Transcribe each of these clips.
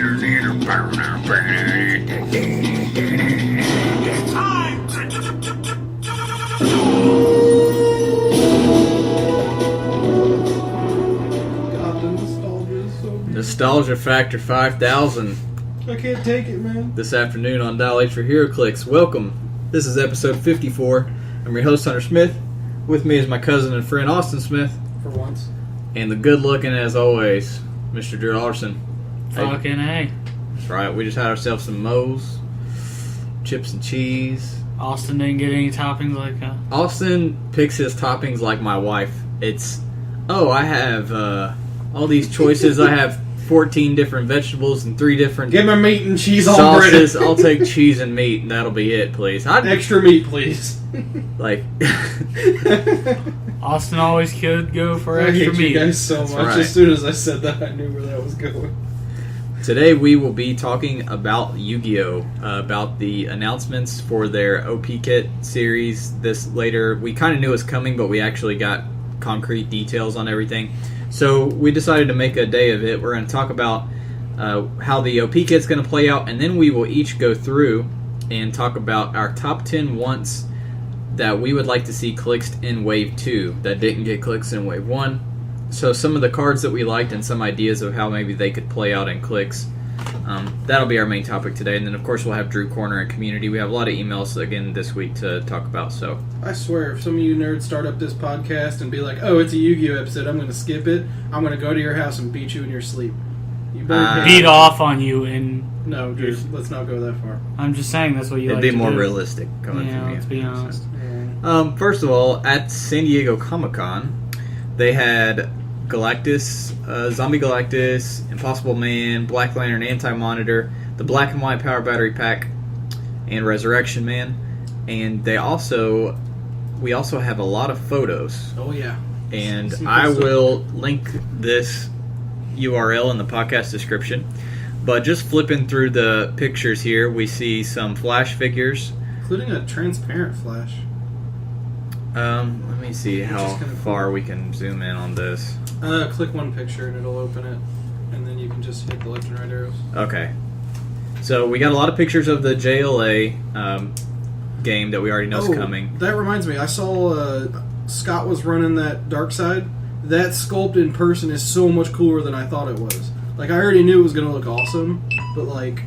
Nostalgia Factor 5000. I can't take it, man. This afternoon on Dial H for Heroclix. Welcome. This is episode 54. I'm your host, Hunter Smith. With me is my cousin and friend, Austin Smith. For once. And the good-looking, as always, Mr. Drew Alderson. Fucking A. That's right. We just had ourselves some Moe's, chips and cheese. Austin didn't get any toppings like that. Austin picks his toppings like my wife. I have all these choices. I have 14 different vegetables and 3 different Get my meat and cheese on bread. sauces. I'll take cheese and meat, and that'll be it, please. Extra meat, please. Like, Austin always could go for I extra hate meat. you guys so That's much. right. As soon as I said that, I knew where that was going. today we will be talking about Yu-Gi-Oh! About the announcements for their OP Kit series. This later, we kind of knew it was coming, but we actually got concrete details on everything. So we decided to make a day of it. We're going to talk about how the OP Kit's going to play out, and then we will each go through and talk about our top 10 wants that we would like to see clixed in Wave 2 that didn't get clixed in Wave 1. So some of the cards that we liked and some ideas of how maybe they could play out in clicks. That'll be our main topic today. And then, of course, we'll have Drew Corner and Community. We have a lot of emails, again, this week to talk about. So I swear, if some of you nerds start up this podcast and be like, oh, it's a Yu-Gi-Oh! Episode, I'm going to skip it. I'm going to go to your house and beat you in your sleep. You better Beat off on you, and No, dude, let's not go that far. I'm just saying that's what you it'd like be to more do. realistic coming Yeah, from you. let's be honest. First of all, at San Diego Comic-Con, they had Galactus, Zombie Galactus, Impossible Man, Black Lantern, Anti-Monitor, the Black and White Power Battery Pack, and Resurrection Man. And we also have a lot of photos. Oh, yeah. And Some I cool stuff. will link this URL in the podcast description. But just flipping through the pictures here, we see some Flash figures. Including a transparent Flash. Let me see how kinda cool. far we can zoom in on this. Click one picture and it'll open it. And then you can just hit the left and right arrows. Okay. So we got a lot of pictures of the JLA game that we already know is coming. That reminds me. I saw Scott was running that Dark Side. That sculpt in person is so much cooler than I thought it was. Like, I already knew it was going to look awesome, but like...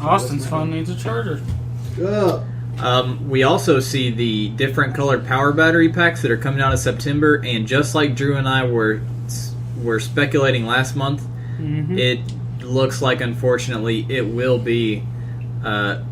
Austin's phone needs a charger. We also see the different colored power battery packs that are coming out in September, and just like Drew and I were speculating last month, it looks like, unfortunately, it will be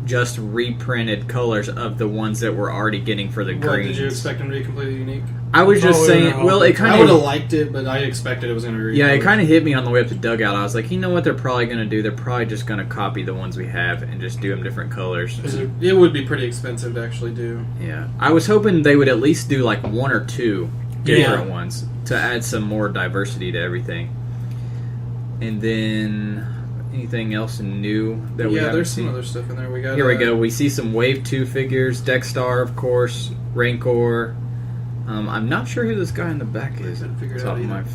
just reprinted colors of the ones that we're already getting for the What, greens. did you expect them to be completely unique? I was just saying, well, it kind I of... would have liked it, but I expected it was going to be Yeah, it kind of hit me on the way up to Dugout. I was like, you know what they're probably going to do? They're probably just going to copy the ones we have and just do them different colors. It would be pretty expensive to actually do. Yeah. I was hoping they would at least do like 1 or 2 different ones to add some more diversity to everything. And then anything else new that we haven't there's seen? some other stuff in there. Here we go. We see some Wave 2 figures. Dexstar, of course. Rancor. I'm not sure who this guy in the back is. I haven't figured Top out of my either.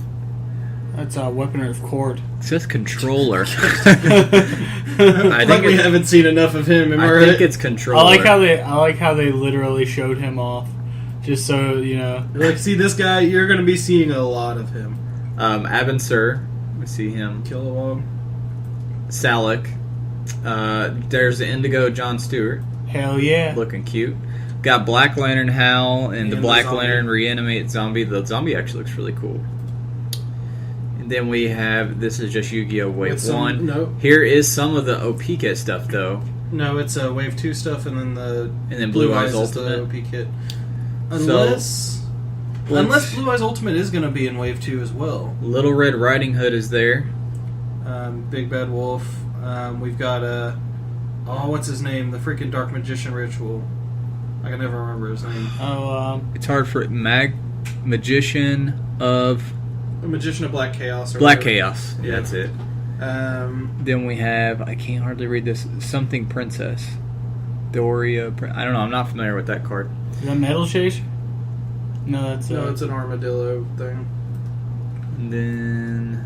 That's a Weaponry of Court. It says controller. I think we haven't seen enough of him. I think it's controller. I like how they literally showed him off, just so you know. Like, see this guy, you're going to be seeing a lot of him. Abin Sur. We see him. Kilowog. Salic. There's the Indigo John Stewart. Hell yeah. Looking cute. Got Black Lantern Hal and the And Black the zombie. Lantern Reanimate Zombie. The zombie actually looks really cool. And then we have, this is just Yu-Gi-Oh! Wave 1. No, Here is some of the OP Kit stuff, though. no, it's Wave 2 stuff, and then Blue Eyes is the Ultimate. OP kit. So, Unless Blue Eyes Ultimate is going to be in Wave 2 as well. Little Red Riding Hood is there. Big Bad Wolf. We've got what's his name? The freaking Dark Magician Ritual. I can never remember his name. It's hard for Magician of... The Magician of Black Chaos. Or Black whatever. Chaos. Yeah, that's it. Then we have, I can't hardly read this, Something Princess. Doria, I don't know, I'm not familiar with that card. Is that Metal Chase? No, that's No, it's an armadillo thing. And then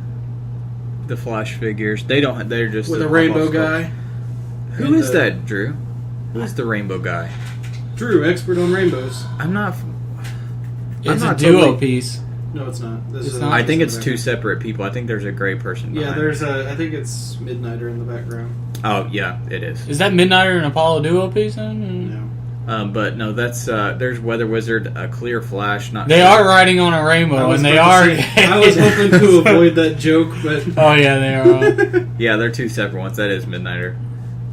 the Flash figures. They're just with a pop-off rainbow sculpt. guy. Who is that, Drew? Who is the rainbow guy? Drew, expert on rainbows. I'm not. It's I'm a not duo totally- piece. No, it's not. This It's is not? I think it's two separate people. I think there's a gray person. Yeah, behind. there's a. I think it's Midnighter in the background. Oh yeah, it is. Is that Midnighter and Apollo duo piece then? No. But no, that's there's Weather Wizard, a clear Flash. Not They sure. are riding on a rainbow, and they about are. to say, I was hoping to avoid that joke, but Oh yeah, they are. Yeah, they're two separate ones. That is Midnighter.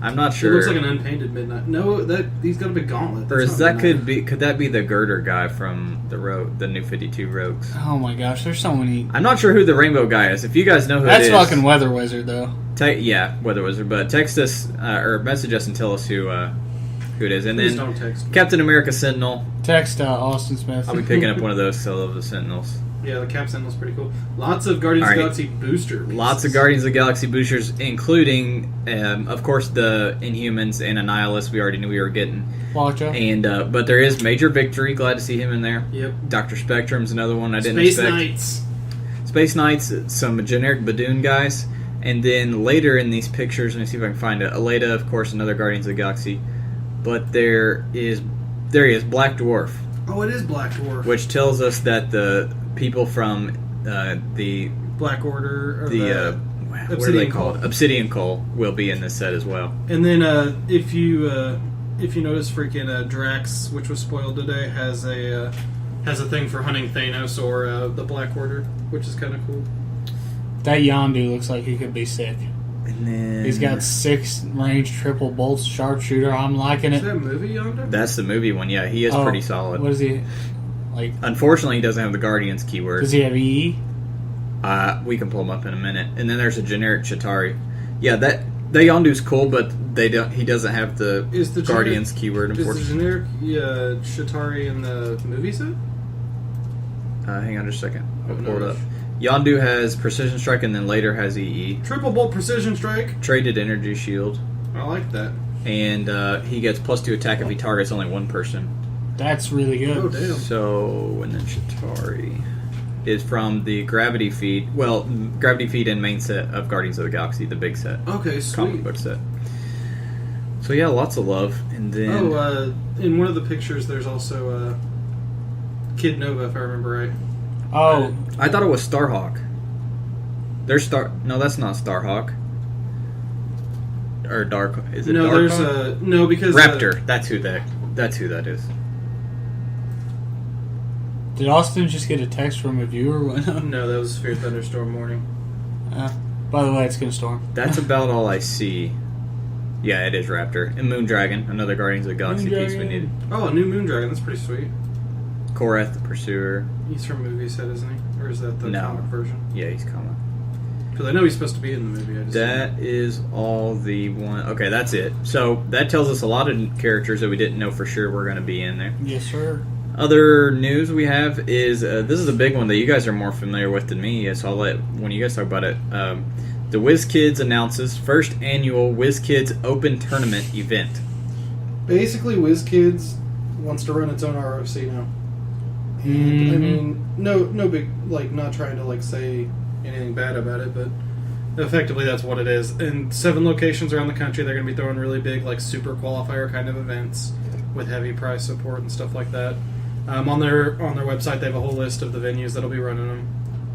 I'm not it sure. looks like an unpainted Midnight. No, that he's got a big gauntlet. or That's is not that Midnighter. could that be the girder guy from the New 52 Rogues? Oh my gosh, there's so many. I'm not sure who the rainbow guy is. If you guys know who That's it is, fucking Weather Wizard though. yeah, Weather Wizard. But text us or message us and tell us who it is. And Please then don't text me. Captain America Sentinel. Text Austin Smith. I'll be picking up one of those. 'Cause I love the Sentinels. Yeah, the Cap Sentinel's pretty cool. Lots of Guardians of All the right. Galaxy booster pieces. Lots of Guardians of the Galaxy boosters, including, of course, the Inhumans and Annihilus. We already knew we were getting. Watcha. And but there is Major Victory. Glad to see him in there. Yep. Dr. Spectrum's another one I didn't Space expect. Knights. Space Knights, some generic Badoon guys. And then later in these pictures, let me see if I can find it. Aleda, of course, another Guardians of the Galaxy. But there he is, Black Dwarf, Oh, it is Black Dwarf. which tells us that the people from the Black Order. Or what are they Obsidian called? Cult. Obsidian Cole will be in this set as well. And then if you notice, freaking Drax, which was spoiled today, has a thing for hunting Thanos or the Black Order, which is kind of cool. That Yondu looks like he could be sick. And then He's got 6 range triple bolts, sharpshooter. I'm liking Is it. that movie yonder? That's the movie one. Yeah, he is Oh, pretty solid. What is he like? Unfortunately, he doesn't have the Guardians keyword. Does he have EE? We can pull him up in a minute. And then there's a generic Chitauri. Yeah, that Yondu's cool, but he doesn't have the, Is the Guardians keyword. Is the Unfortunately, generic Chitauri in the movie set? hang on just a second. I'll Oh, pull no. it up. Yondu has Precision Strike, and then later has EE. Triple Bolt Precision Strike. Traded Energy Shield, I like that. and he gets +2 attack if he targets only one person. That's really good. Oh damn. So, and then Chitauri is from the Gravity Feed. Well, Gravity Feed and main set of Guardians of the Galaxy, the big set, Okay, comic sweet. book set. So yeah, lots of love, and then In one of the pictures, there's also Kid Nova, if I remember right. Oh, I thought it was Starhawk. There's No, that's not Starhawk. Or Dark. Is it No, Darkhawk? there's no because Raptor. That's who that is. did Austin just get a text from a viewer? No, that was Fear Thunderstorm Morning. By the way, it's gonna storm. That's about all I see. Yeah, it is Raptor. And Moondragon, another Guardians of the Galaxy piece we Moondragon. needed. Oh, a new Moondragon. That's pretty sweet. Korath the Pursuer. He's from movie set, isn't he? Or is that the No. comic version? Yeah, he's common. Because I know he's supposed to be in the movie. I just That is all the one. Okay, that's it. So that tells us a lot of characters that we didn't know for sure were going to be in there. Yes, sir. Other news we have is this is a big one that you guys are more familiar with than me, so I'll let when you guys talk about it. The WizKids announces first annual WizKids Open Tournament event. Basically, WizKids wants to run its own ROC now. And, I mean, no big, not trying to, say anything bad about it, but effectively that's what it is. In 7 locations around the country, they're going to be throwing really big, super qualifier kind of events with heavy prize support and stuff like that. On their website, they have a whole list of the venues that'll be running them.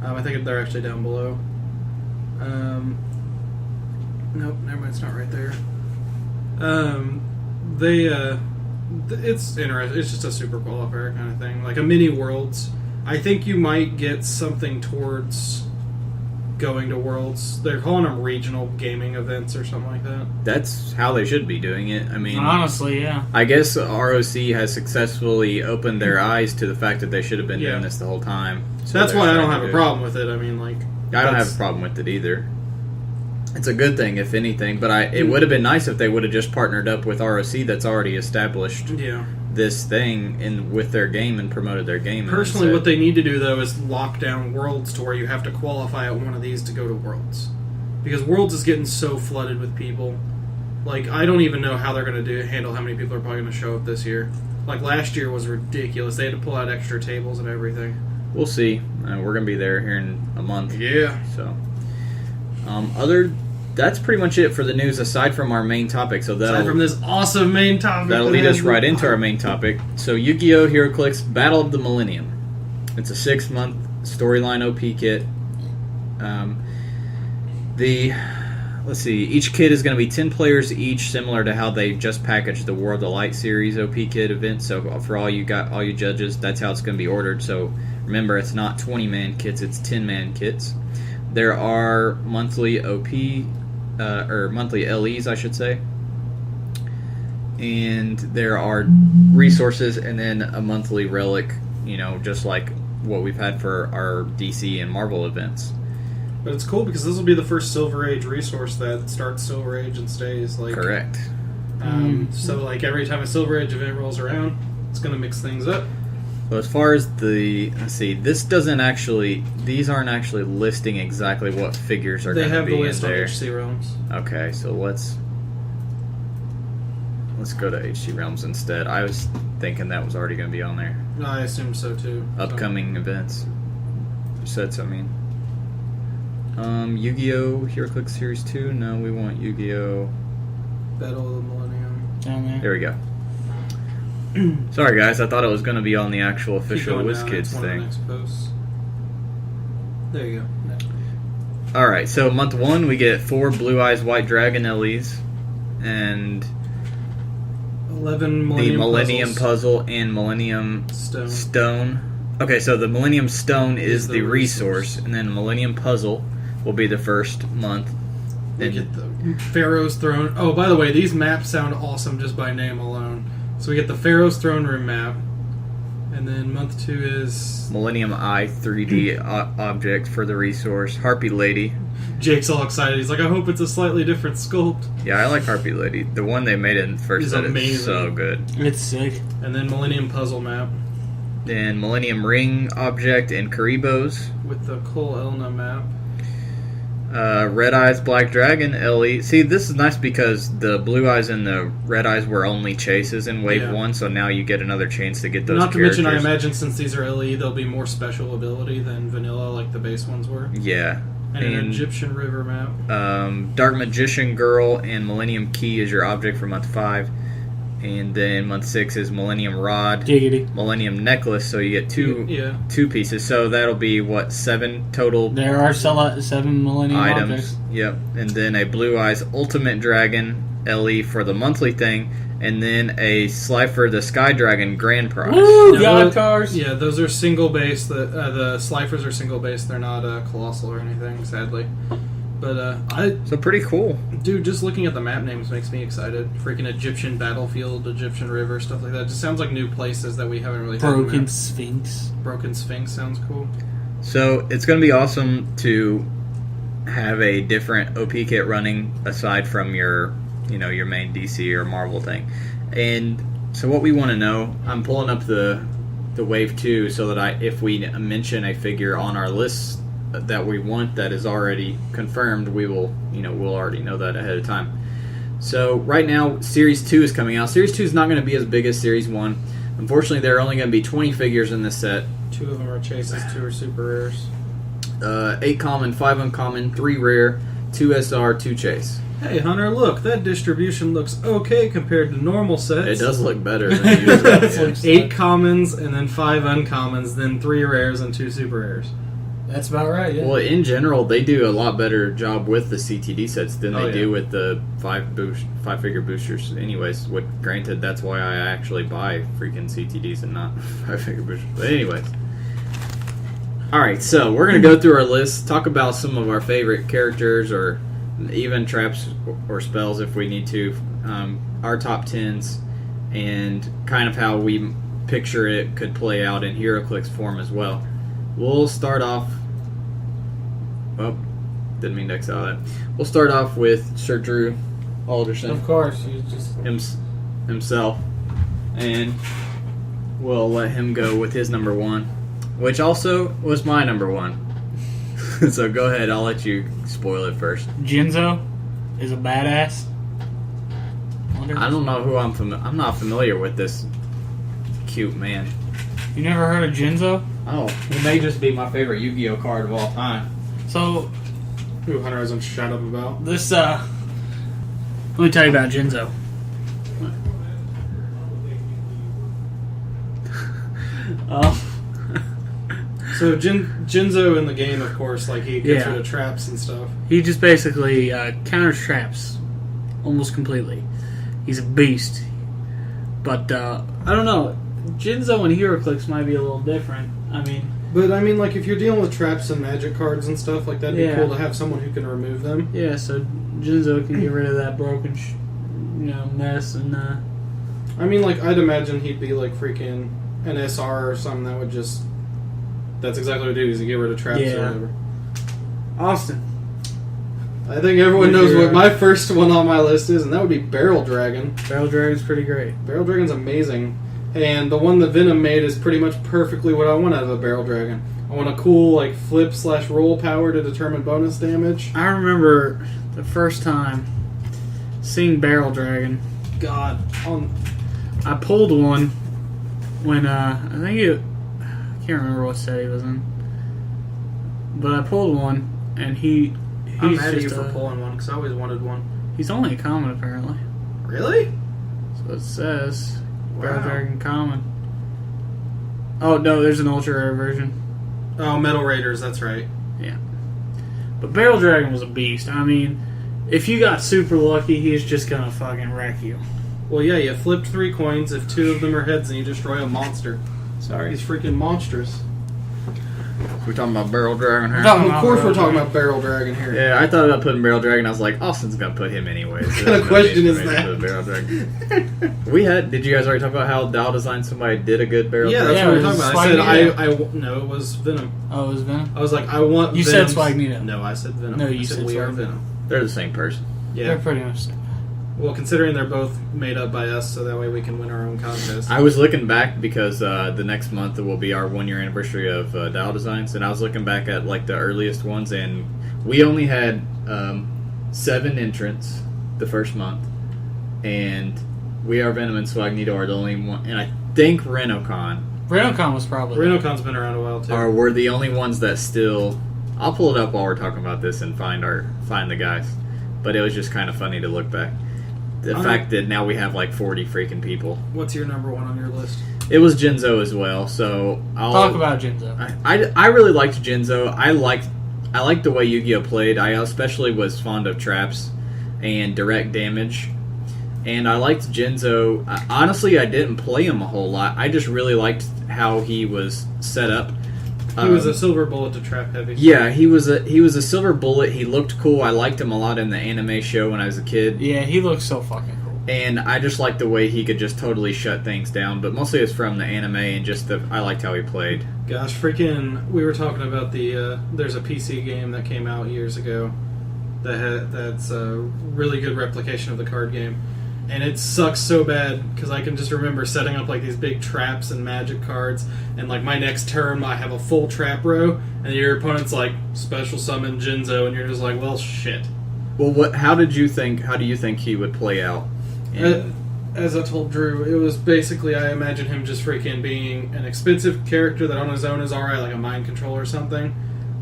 I think they're actually down below. Nope, never mind, it's not right there. It's interesting. It's just a super qualifier kind of thing, like a mini Worlds. I think you might get something towards going to Worlds. They're calling them regional gaming events or something like that. That's how they should be doing it. I mean, Honestly, yeah. I guess ROC has successfully opened their eyes to the fact that they should have been Yeah. doing this the whole time. So That's they're why I don't starting have to a do it. problem with it. I mean, I don't have a problem with it either. It's a good thing, if anything, but it would have been nice if they would have just partnered up with ROC that's already established Yeah. this thing with their game and promoted their game. and Personally, then what they need to do, though, is lock down Worlds to where you have to qualify at one of these to go to Worlds. Because Worlds is getting so flooded with people. I don't even know how they're going to handle how many people are probably going to show up this year. Last year was ridiculous. They had to pull out extra tables and everything. We'll see. We're going to be there here in a month. Yeah. So, That's pretty much it for the news aside from our main topic. So Aside from this awesome main topic. that'll lead us right into our main topic. So Yu-Gi-Oh! Heroclix Battle of the Millennium. It's a 6-month storyline OP kit. Let's see, each kit is going to be 10 players each, similar to how they just packaged the World of Light series OP kit event. So for all you judges, that's how it's going to be ordered. So remember, it's not 20-man kits, it's 10-man kits. There are monthly OP, or monthly LEs, I should say. And there are resources and then a monthly relic, just like what we've had for our DC and Marvel events. But it's cool because this will be the first Silver Age resource that starts Silver Age and stays. Correct. So every time a Silver Age event rolls around, it's going to mix things up. So as far as let's see, these aren't actually listing exactly what figures are going to be in there. They have the list on HC Realms. Okay, so let's go to HC Realms instead. I was thinking that was already going to be on there. No, I assume so too. Upcoming events. Sets, I mean. Yu-Gi-Oh! Heroclix Series 2? No, we want Yu-Gi-Oh! Battle of the Millennium. Down there. There we go. Sorry guys, I thought it was going to be on the actual official WizKids thing. There you go. No. Alright, so month 1 we get 4 Blue Eyes White Dragon LEs and 11 Millennium the Millennium Puzzles. Puzzle and Millennium Stone. Okay, so the Millennium Stone is the resource, and then Millennium Puzzle will be the first month. We get the Pharaoh's Throne. Oh, by the way, these maps sound awesome just by name alone. So we get the Pharaoh's Throne Room map, and then month 2 is Millennium Eye 3D object for the resource. Harpy Lady. Jake's all excited. He's like, I hope it's a slightly different sculpt. Yeah, I like Harpy Lady. The one they made in the first set is so good. It's sick. And then Millennium Puzzle map. Then Millennium Ring object and Karibos. With the Cole Elna map. Red Eyes Black Dragon LE. See, this is nice because the Blue Eyes and the Red Eyes were only chases in Wave 1, so now you get another chance to get those Not to characters. mention, I imagine since these are LE, they'll be more special ability than vanilla like the base ones were. Yeah. And an Egyptian River map. Dark Magician Girl and Millennium Key is your object for month 5. And then month 6 is Millennium Rod, Giggity. Millennium Necklace, so you get two pieces. So that'll be, 7 total There are 7 Millennium items. objects. Yep. And then a Blue Eyes Ultimate Dragon LE for the monthly thing, and then a Slifer the Sky Dragon Grand Prize. Woo! God cars! Yeah, those are single base. The Slifers are single base. They're not colossal or anything, sadly. But So pretty cool. Dude, just looking at the map names makes me excited. Freaking Egyptian Battlefield, Egyptian River, stuff like that. Just sounds like new places that we haven't really had. Broken Sphinx. Broken Sphinx sounds cool. So it's going to be awesome to have a different OP kit running aside from your main DC or Marvel thing. And so what we want to know, I'm pulling up the Wave 2 so that if we mention a figure on our list that we want that is already confirmed, we'll already know that ahead of time. So right now Series 2 is coming out. Series 2 is not going to be as big as Series 1. Unfortunately, there are only going to be 20 figures in this set. 2 of them are chases, 2 are super rares. 8 common, 5 uncommon, 3 rare, 2 SR, 2 chase. Hey Hunter, look, that distribution looks okay compared to normal sets. It does look better than usual. 8 commons and then 5 uncommons, then 3 rares and 2 super rares. That's about right, yeah. Well, in general, they do a lot better job with the CTD sets than they do with the 5-figure boosters. Anyways, granted, that's why I actually buy freaking CTDs and not 5-figure boosters. But anyways. Alright, so we're going to go through our list, talk about some of our favorite characters or even traps or spells if we need to, our top 10s, and kind of how we picture it could play out in Heroclix form as well. We'll start off... Well, didn't mean to exile that. We'll start off with Sir Drew Alderson. Of course, you just... himself. And we'll let him go with his number 1, which also was my number 1. So go ahead, I'll let you spoil it first. Jinzo is a badass. I don't know who I'm not familiar with this cute man. You never heard of Jinzo? Oh, he may just be my favorite Yu-Gi-Oh card of all time. So, Who Hunter hasn't shut up about. This, let me tell you about Jinzo. So Jinzo in the game, of course, like he gets Yeah. rid of traps and stuff. He just basically counters traps almost completely. He's a beast. But, I don't know. Jinzo and Heroclix might be a little different. I mean... But I mean, like if you're dealing with traps and magic cards and stuff, like that'd be Yeah. cool to have someone who can remove them. Yeah, so Jinzo can get rid of that broken, mess and. I mean, like I'd imagine he'd be like freaking an SR or something that would just. That's exactly what he do is he get rid of traps Yeah. or whatever. Austin. I think everyone knows what my first one on my list is, and that would be Barrel Dragon. Barrel Dragon's pretty great. Barrel Dragon's amazing. And the one that Venom made is pretty much perfectly what I want out of a Barrel Dragon. I want a cool, like, flip/roll power to determine bonus damage. I remember the first time seeing Barrel Dragon. God. I pulled one when, I can't remember what set he was in. But I pulled one, and he's I'm mad at you just for pulling one, because I always wanted one. He's only a common, apparently. Really? So it says. Barrel Wow. Dragon common. Oh, no, there's an ultra rare version. Oh, Metal Raiders, that's right. Yeah. But Barrel Dragon was a beast. I mean, if you got super lucky, he's just gonna fucking wreck you. Well, yeah, you flipped 3 coins. If 2 of them are heads, then you destroy a monster. Sorry. He's freaking monstrous. We're talking about Barrel Dragon here. Of course we're talking about Barrel Dragon here. Yeah, I thought about putting Barrel Dragon. I was like, Austin's gonna put him anyways. What kind of question is that? Barrel Dragon. Did you guys already talk about how Dial Design somebody did a good Barrel Yeah, Dragon? that's Yeah, what it we're was talking about. I said, Swagnito. no, it was Venom. Oh, it was Venom? I was like, I want You Venom's- said Swagnito. No, I said Venom. No, you I said said we are Swagnito. Venom. They're the same person. Yeah. They're pretty much the same. Well, considering they're both made up by us, so that way we can win our own contest. I was looking back because the next month will be our 1-year anniversary of Dial Designs, and I was looking back at like the earliest ones, and we only had 7 entrants the first month, and We Are Venom and Swagnito are the only one, and I think Renocon Renocon was probably. Renocon's been around a while too. were the only ones that still. I'll pull it up while we're talking about this and find the guys, but it was just kind of funny to look back. The fact that now we have like 40 freaking people. What's your number 1 on your list? It was Jinzo as well, so I'll Talk about Jinzo. I really liked Jinzo. I liked the way Yu-Gi-Oh played. I especially was fond of traps and direct damage. And I liked Jinzo. Honestly, I didn't play him a whole lot. I just really liked how he was set up. He was a silver bullet to trap heavy. Yeah, he was a silver bullet. He looked cool. I liked him a lot in the anime show when I was a kid. Yeah, he looks so fucking cool. And I just liked the way he could just totally shut things down. But mostly it's from the anime and just I liked how he played. Gosh, freaking! We were talking about the. There's a PC game that came out years ago that's a really good replication of the card game, and it sucks so bad because I can just remember setting up like these big traps and magic cards, and like my next turn I have a full trap row, and your opponent's like special summon Jinzo, and you're just like, well, shit. Well, how do you think he would play out? As I told Drew, it was basically, I imagine him just freaking being an expensive character that on his own is alright, like a mind control or something.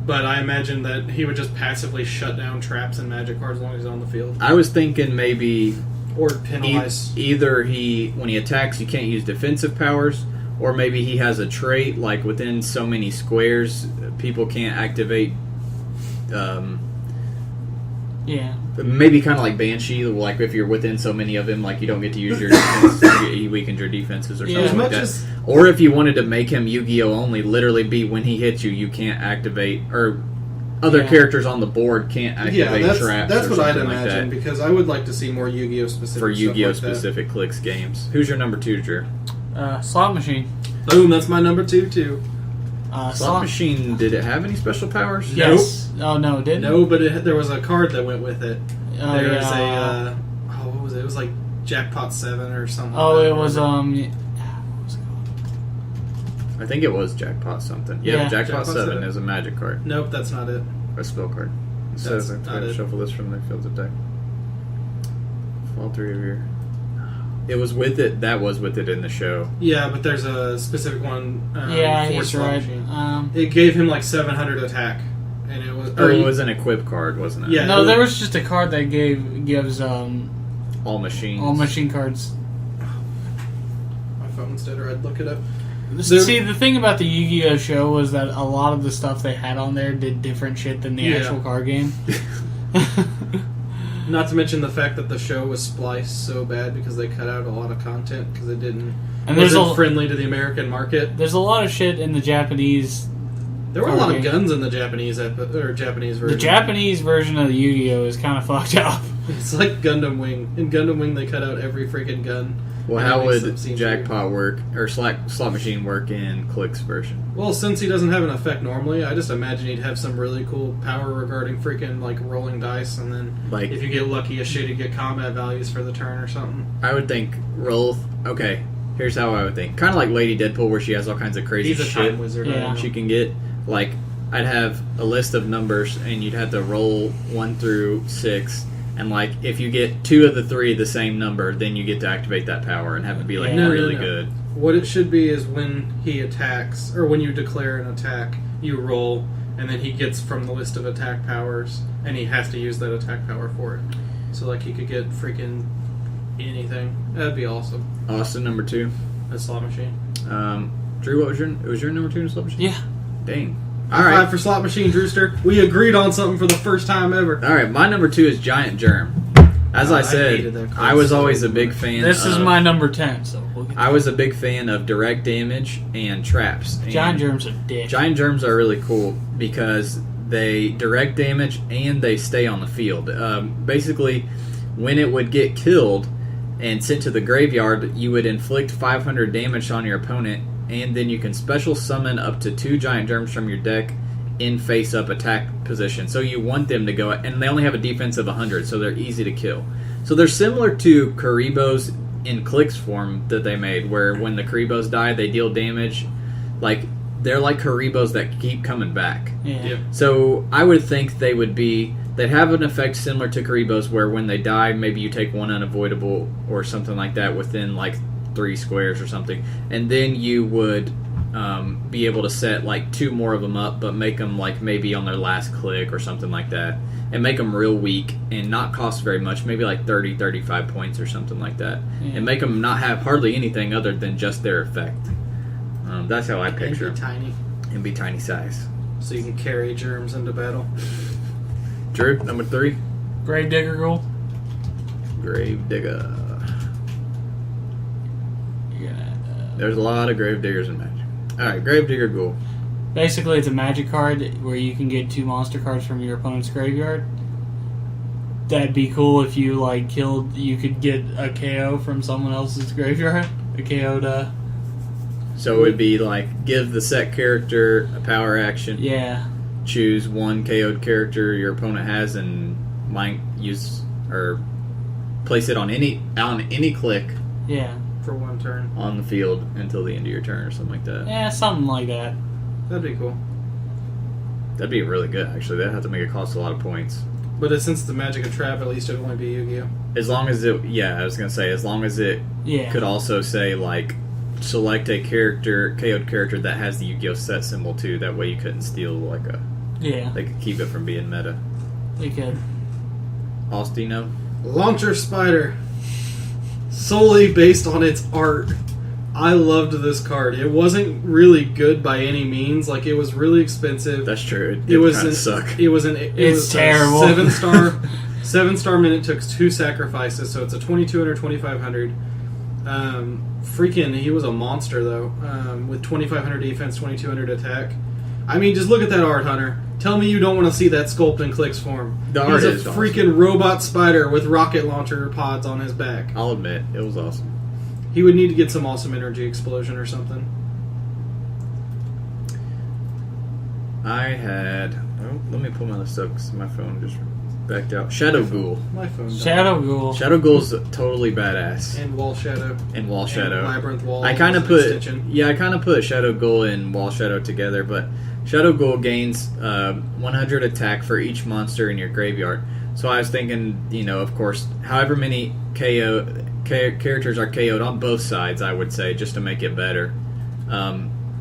But I imagine that he would just passively shut down traps and magic cards as long as he's on the field. I was thinking maybe Or penalize. either when he attacks, you can't use defensive powers, or maybe he has a trait like within so many squares, people can't activate. Yeah. Maybe kind of like Banshee, like if you're within so many of him, like you don't get to use your defense, he weakens your defenses or Yeah. something As like much that. as- Or if you wanted to make him Yu-Gi-Oh only, literally be when he hits you, you can't activate, or other Yeah. characters on the board can't activate Yeah, traps. that's or what I'd something like imagine, that because I would like to see more Yu-Gi-Oh specific for Yu-Gi-Oh stuff like that. specific clicks games. Who's your number 2, Drew? Slot Machine. Boom, that's my number 2 too. Slot Machine, did it have any special powers? Yes. Oh, no, it didn't? No, but there was a card that went with it. Oh, There was yeah. what was it? It was like Jackpot 7 or something. Oh, like it that. was, I think it was Jackpot something. Yeah, Yeah. Jackpot Jackpot 7 7. is a magic card. Nope, that's not it. A spell card. It That's says not it. shuffle this from the field of deck. All 3 of your. It was with it. That was with it in the show. Yeah, but there's a specific one. Yeah, for he's Slot right. Machine. It gave him like 700 attack, and it was Or it was an equip card, wasn't it? Yeah. No, there was just a card that gives All machines. all machine cards. my phone's dead, or I'd look it up. See, the thing about the Yu-Gi-Oh show was that a lot of the stuff they had on there did different shit than the Yeah. actual card game. Not to mention the fact that the show was spliced so bad because they cut out a lot of content because it wasn't friendly to the American market. There's a lot of shit in the Japanese. There were a lot of Okay. guns in the Japanese Japanese version. The Japanese version of the Yu-Gi-Oh is kind of fucked up. It's like Gundam Wing. In Gundam Wing, they cut out every freaking gun. Well, And how it makes would them seem Jackpot work, or Slot Machine work in Click's version? weird. Well, since he doesn't have an effect normally, I just imagine he'd have some really cool power regarding freaking like rolling dice, and then Like, if you get lucky as shit, you get combat values for the turn or something. I would think okay, here's how I would think. Kind of like Lady Deadpool, where she has all kinds of crazy He's a shit time wizard. Yeah. she can get. Like, I'd have a list of numbers, and you'd have to roll 1 through 6. And, like, if you get 2 of the 3 the same number, then you get to activate that power and have it be, like, Yeah. really No. good. What it should be is when he attacks, or when you declare an attack, you roll, and then he gets from the list of attack powers, and he has to use that attack power for it. So, like, he could get freaking anything. That'd be awesome. Austin, number 2. A slot machine. Drew, what was your number 2 in Slot Machine? Yeah. Dang. High All right. five for slot machine, Drewster. We agreed on something for the first time ever. All right, my number 2 is Giant Germ. As I I hated said, that card I was so always a big much. fan This is of... my number 10, so we'll get I was a big fan of direct damage and traps. And Giant Germ's a dick. Giant Germs are really cool because they direct damage and they stay on the field. Basically, when it would get killed and sent to the graveyard, you would inflict 500 damage on your opponent, and then you can special summon up to 2 Giant Germs from your deck in face-up attack position. So you want them to go, and they only have a defense of 100, so they're easy to kill. So they're similar to Karibos in Click's form that they made, where when the Karibos die, they deal damage. Like, they're like Karibos that keep coming back. Yeah. Yep. So I would think they'd have an effect similar to Karibos, where when they die, maybe you take 1 unavoidable or something like that within like 3 squares or something, and then you would be able to set like 2 more of them up, but make them like maybe on their last click or something like that, and make them real weak and not cost very much, maybe like 30, 35 points or something like that, Yeah. and make them not have hardly anything other than just their effect. That's how I picture And be them, tiny, and be tiny size. so you can carry germs into battle. Drew, number 3, Gravedigger Ghoul. Gravedigger. Yeah. There's a lot of Gravediggers in Magic. Alright, Gravedigger Ghoul. Basically, it's a magic card where you can get 2 monster cards from your opponent's graveyard. That'd be cool if you like killed. You could get a KO from someone else's graveyard. A KO to So it would be like, give the set character a power action, yeah. choose 1 KO'd character your opponent has, and use or place it on any click Yeah. For 1 turn. on the field until the end of your turn or something like that. Yeah, something like that. That'd be cool. That'd be really good, actually. That'd have to make it cost a lot of points. But since the magic of trap, at least it'd only be Yu-Gi-Oh. As long as I was going to say, as long as it Yeah. could also say, like, select a KO'd character that has the Yu-Gi-Oh! Set symbol, too. That way you couldn't steal, like, Yeah. they could keep it from being meta. You could. Alstino? Launcher Spider. Solely based on its art. I loved this card. It wasn't really good by any means. Like, it was really expensive. That's true. It was kind an, of suck. It was an. It's terrible. 7-star. 7-star minute took 2 sacrifices, so it's a 2200, 2500. Freaking, he was a monster though. With 2500 defense, 2200 attack. I mean, just look at that art, Hunter. Tell me you don't want to see that sculpt in Click's form. The art He's is a awesome. freaking robot spider with rocket launcher pods on his back. I'll admit, it was awesome. He would need to get some awesome energy explosion or something. I had... Oh, let me pull my list up because my phone just backed out. Shadow Ghoul. My phone died. Shadow Ghoul. Shadow Ghoul's totally badass. And Wall Shadow. And Wall Shadow. And Labyrinth Wall. I kind of as an put... extension. Yeah, I kind of put Shadow Ghoul and Wall Shadow together, but Shadow Ghoul gains 100 attack for each monster in your graveyard. So I was thinking, of course, however many characters are KO'd on both sides, I would say, just to make it better.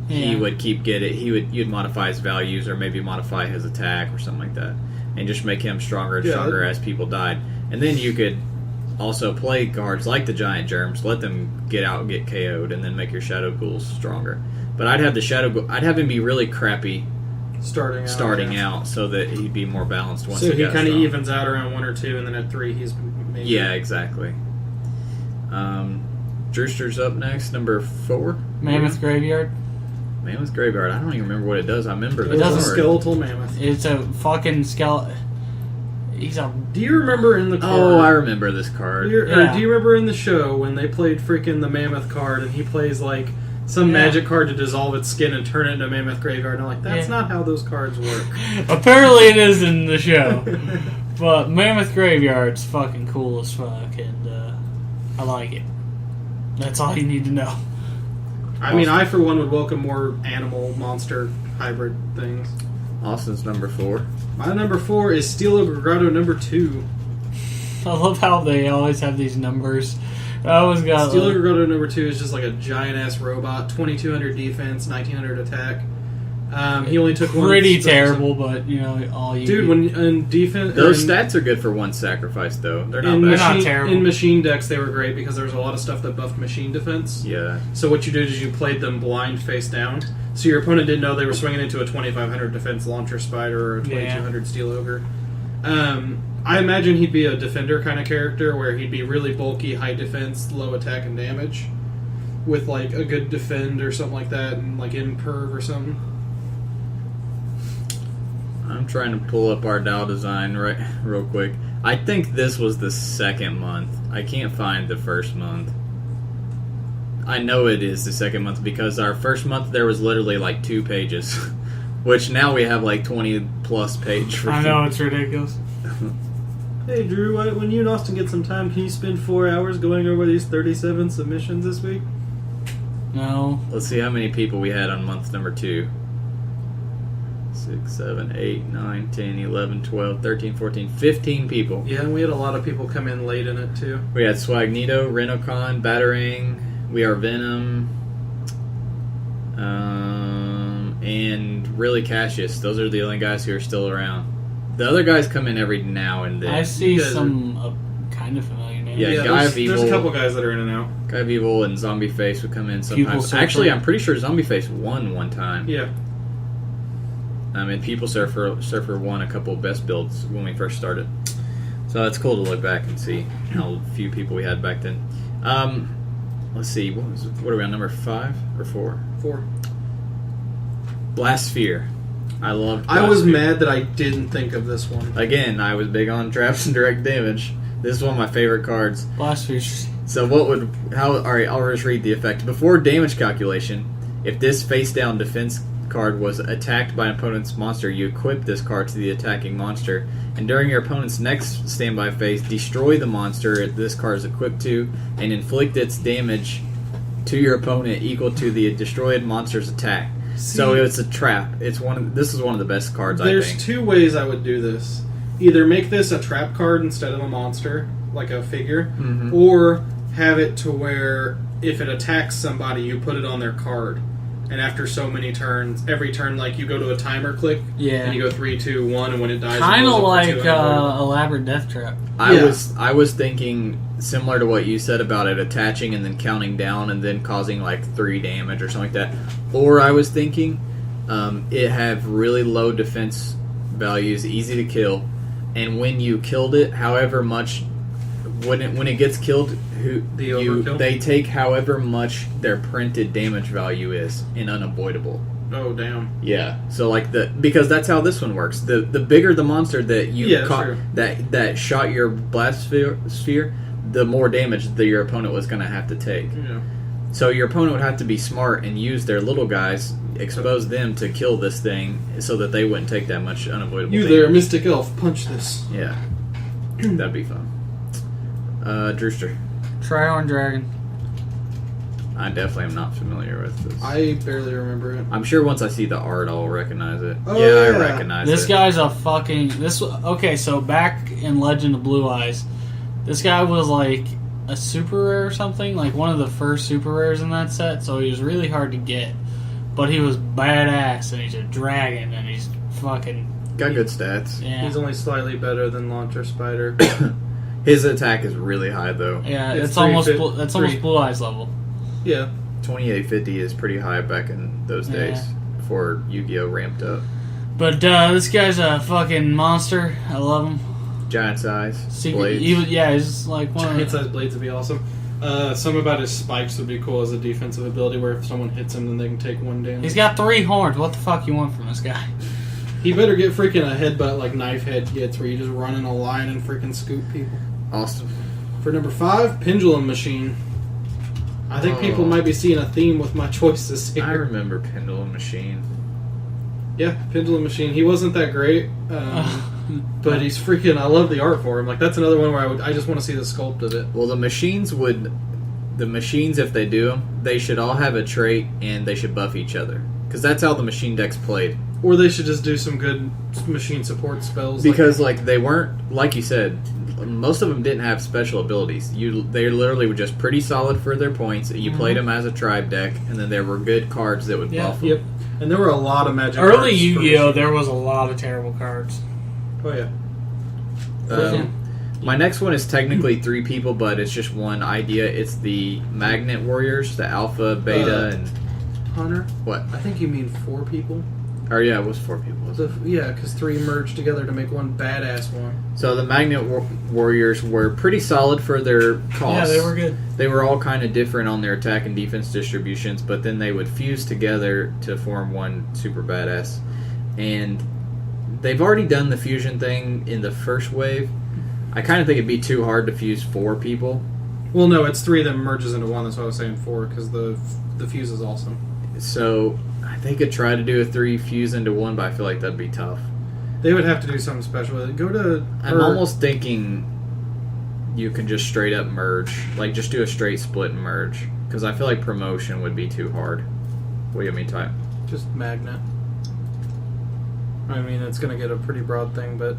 he would keep getting. You'd modify his values or maybe modify his attack or something like that, and just make him stronger and stronger as people died. And then you could also play cards like the Giant Germs, let them get out and get KO'd, and then make your Shadow Ghouls stronger. But I'd have I'd have him be really crappy starting out, so that he'd be more balanced once. So he kind of strong. evens out around 1 or 2, and then at 3 he's maybe... Yeah, exactly. Drewster's up next, number 4. Mammoth Graveyard. Mammoth Graveyard. I don't even remember what it does. I remember It the does a card. skeletal mammoth. It's a fucking skeleton. He's a... Do you remember in the card... Oh, I remember this card. Or do you remember in the show when they played freaking the mammoth card and he plays like some magic card to dissolve its skin and turn it into a mammoth graveyard? And I'm like, that's not how those cards work. Apparently it is in the show. But Mammoth Graveyard's fucking cool as fuck, and I like it. That's all you need to know. I mean, I for one would welcome more animal monster hybrid things. Austin's number 4. My number 4 is Steel Ogre Grotto number 2. I love how they always have these numbers. I always got Steel Ogre Grotto number 2 is just like a giant ass robot, 2200 defense, 1900 attack. He only took one. Pretty terrible, but you know, all you dude. When in defense, those stats are good for one sacrifice, though. They're not They're bad. not terrible. In machine decks, they were great because there was a lot of stuff that buffed machine defense. Yeah. So what you did is you played them blind face down, so your opponent didn't know they were swinging into a 2500 defense launcher spider or a 2200 steel ogre. I imagine he'd be a defender kind of character where he'd be really bulky, high defense, low attack and damage, with like a good defend or something like that, and like imperv or something. I'm trying to pull up our Dow design real quick. I think this was the second month. I can't find the first month. I know it is the second month because our first month there was literally like 2 pages, which now we have like 20 plus page. I know, it's ridiculous. Hey Drew, when you and Austin get some time, can you spend 4 hours going over these 37 submissions this week? No. Let's see how many people we had on month number 2. 6, 7, 8, 9, 10, 11, 12, 13, 14, 15 people. Yeah, and we had a lot of people come in late in it too. We had Swagnito, Renocon, Batarang, We Are Venom, and really Cassius. Those are the only guys who are still around. The other guys come in every now and then. I see some kind of familiar names. Yeah, Guy of Evil. There's a couple guys that are in and out. Guy of Evil and Zombie Face would come in sometimes. Surfer. Actually, I'm pretty sure Zombie Face won one time. Yeah. And People Surfer won a couple of best builds when we first started. So it's cool to look back and see how few people we had back then. Let's see, what are we on, number 5 or 4? 4. Blastsphere. I loved I was Blastsphere. mad that I didn't think of this one. Again, I was big on traps and direct damage. This is one of my favorite cards. Blastfish. So alright, I'll just read the effect. Before damage calculation, if this face-down defense card was attacked by an opponent's monster, you equip this card to the attacking monster, and during your opponent's next standby phase, destroy the monster this card is equipped to, and inflict its damage to your opponent equal to the destroyed monster's attack. So it's a trap. This is one of the best cards, I think. There's 2 ways I would do this. Either make this a trap card instead of a monster, like a figure, or have it to where if it attacks somebody, you put it on their card. And after so many turns, every turn, like, you go to a timer click, and you go 3, 2, 1, and when it dies, kind it of goes up like for 2 and Elaborate Death Trap. I was thinking similar to what you said about it attaching and then counting down and then causing like 3 damage or something like that. Or I was thinking it have really low defense values, easy to kill, and when you killed it, however much when it gets killed, they take however much their printed damage value is in unavoidable. Oh, damn. Yeah. So because that's how this one works. The bigger the monster that you caught sure. that shot your blast sphere, the more damage that your opponent was going to have to take. Yeah. So your opponent would have to be smart and use their little guys, expose them to kill this thing, so that they wouldn't take that much unavoidable You damage. there, Mystic Elf, punch this. Yeah. That'd be fun. Drewster. Triorn Dragon. I definitely am not familiar with this. I barely remember it. I'm sure once I see the art, I'll recognize it. Oh, I yeah. recognize This it. guy's a fucking... Okay, so back in Legend of Blue Eyes, this guy was like a super rare or something, like one of the first super rares in that set, so he was really hard to get. but he was badass, and he's a dragon, and he's fucking... Got good stats. Yeah. He's only slightly better than Launcher Spider. His attack is really high, though. Yeah, It's it's almost 350 that's almost Blue Eyes level. Yeah. 2850 is pretty high back in those days before Yu-Gi-Oh! Ramped up. But this guy's a fucking monster. I love him. Giant size. Secret, Blades. Giant he's like one of sized blades would be awesome. Some about his spikes would be cool as a defensive ability where if someone hits him, then they can take 1 damage. He's got 3 horns. What the fuck you want from this guy? He better get freaking a headbutt like Knife Head gets, where you just run in a line and freaking scoop people. Awesome. For number 5, Pendulum Machine. I think people might be seeing a theme with my choices here. I remember Pendulum Machine. Yeah, Pendulum Machine. He wasn't that great, but he's freaking. I love the art for him. Like that's another one where I just want to see the sculpt of it. Well, the machines, if they do them, they should all have a trait and they should buff each other. Because that's how the machine decks played. Or they should just do some good machine support spells. Because they weren't, like you said, most of them didn't have special abilities. They literally were just pretty solid for their points. You played them as a tribe deck, and then there were good cards that would buff them. Yep. And there were a lot of magic Early cards Yu-Gi-Oh! There was a lot of terrible cards. Oh yeah. My next one is technically 3 people, but it's just one idea. It's the Magnet Warriors, the Alpha, Beta, and... Hunter? What? I think you mean 4 people. Or yeah, it was 4 people. Yeah, because 3 merged together to make one badass one. So the Magnet Warriors were pretty solid for their costs. Yeah, they were good. They were all kind of different on their attack and defense distributions, but then they would fuse together to form one super badass. And they've already done the fusion thing in the first wave. I kind of think it'd be too hard to fuse 4 people. Well, no, it's 3 that merges into one. That's why I was saying 4, because the fuse is awesome. So they could try to do a 3 fuse into 1, but I feel like that'd be tough. They would have to do something special with it. Go to... I'm almost thinking you can just straight up merge. Like, just do a straight split and merge. Because I feel like promotion would be too hard. What do you mean type? Just Magnet. I mean, it's going to get a pretty broad thing, but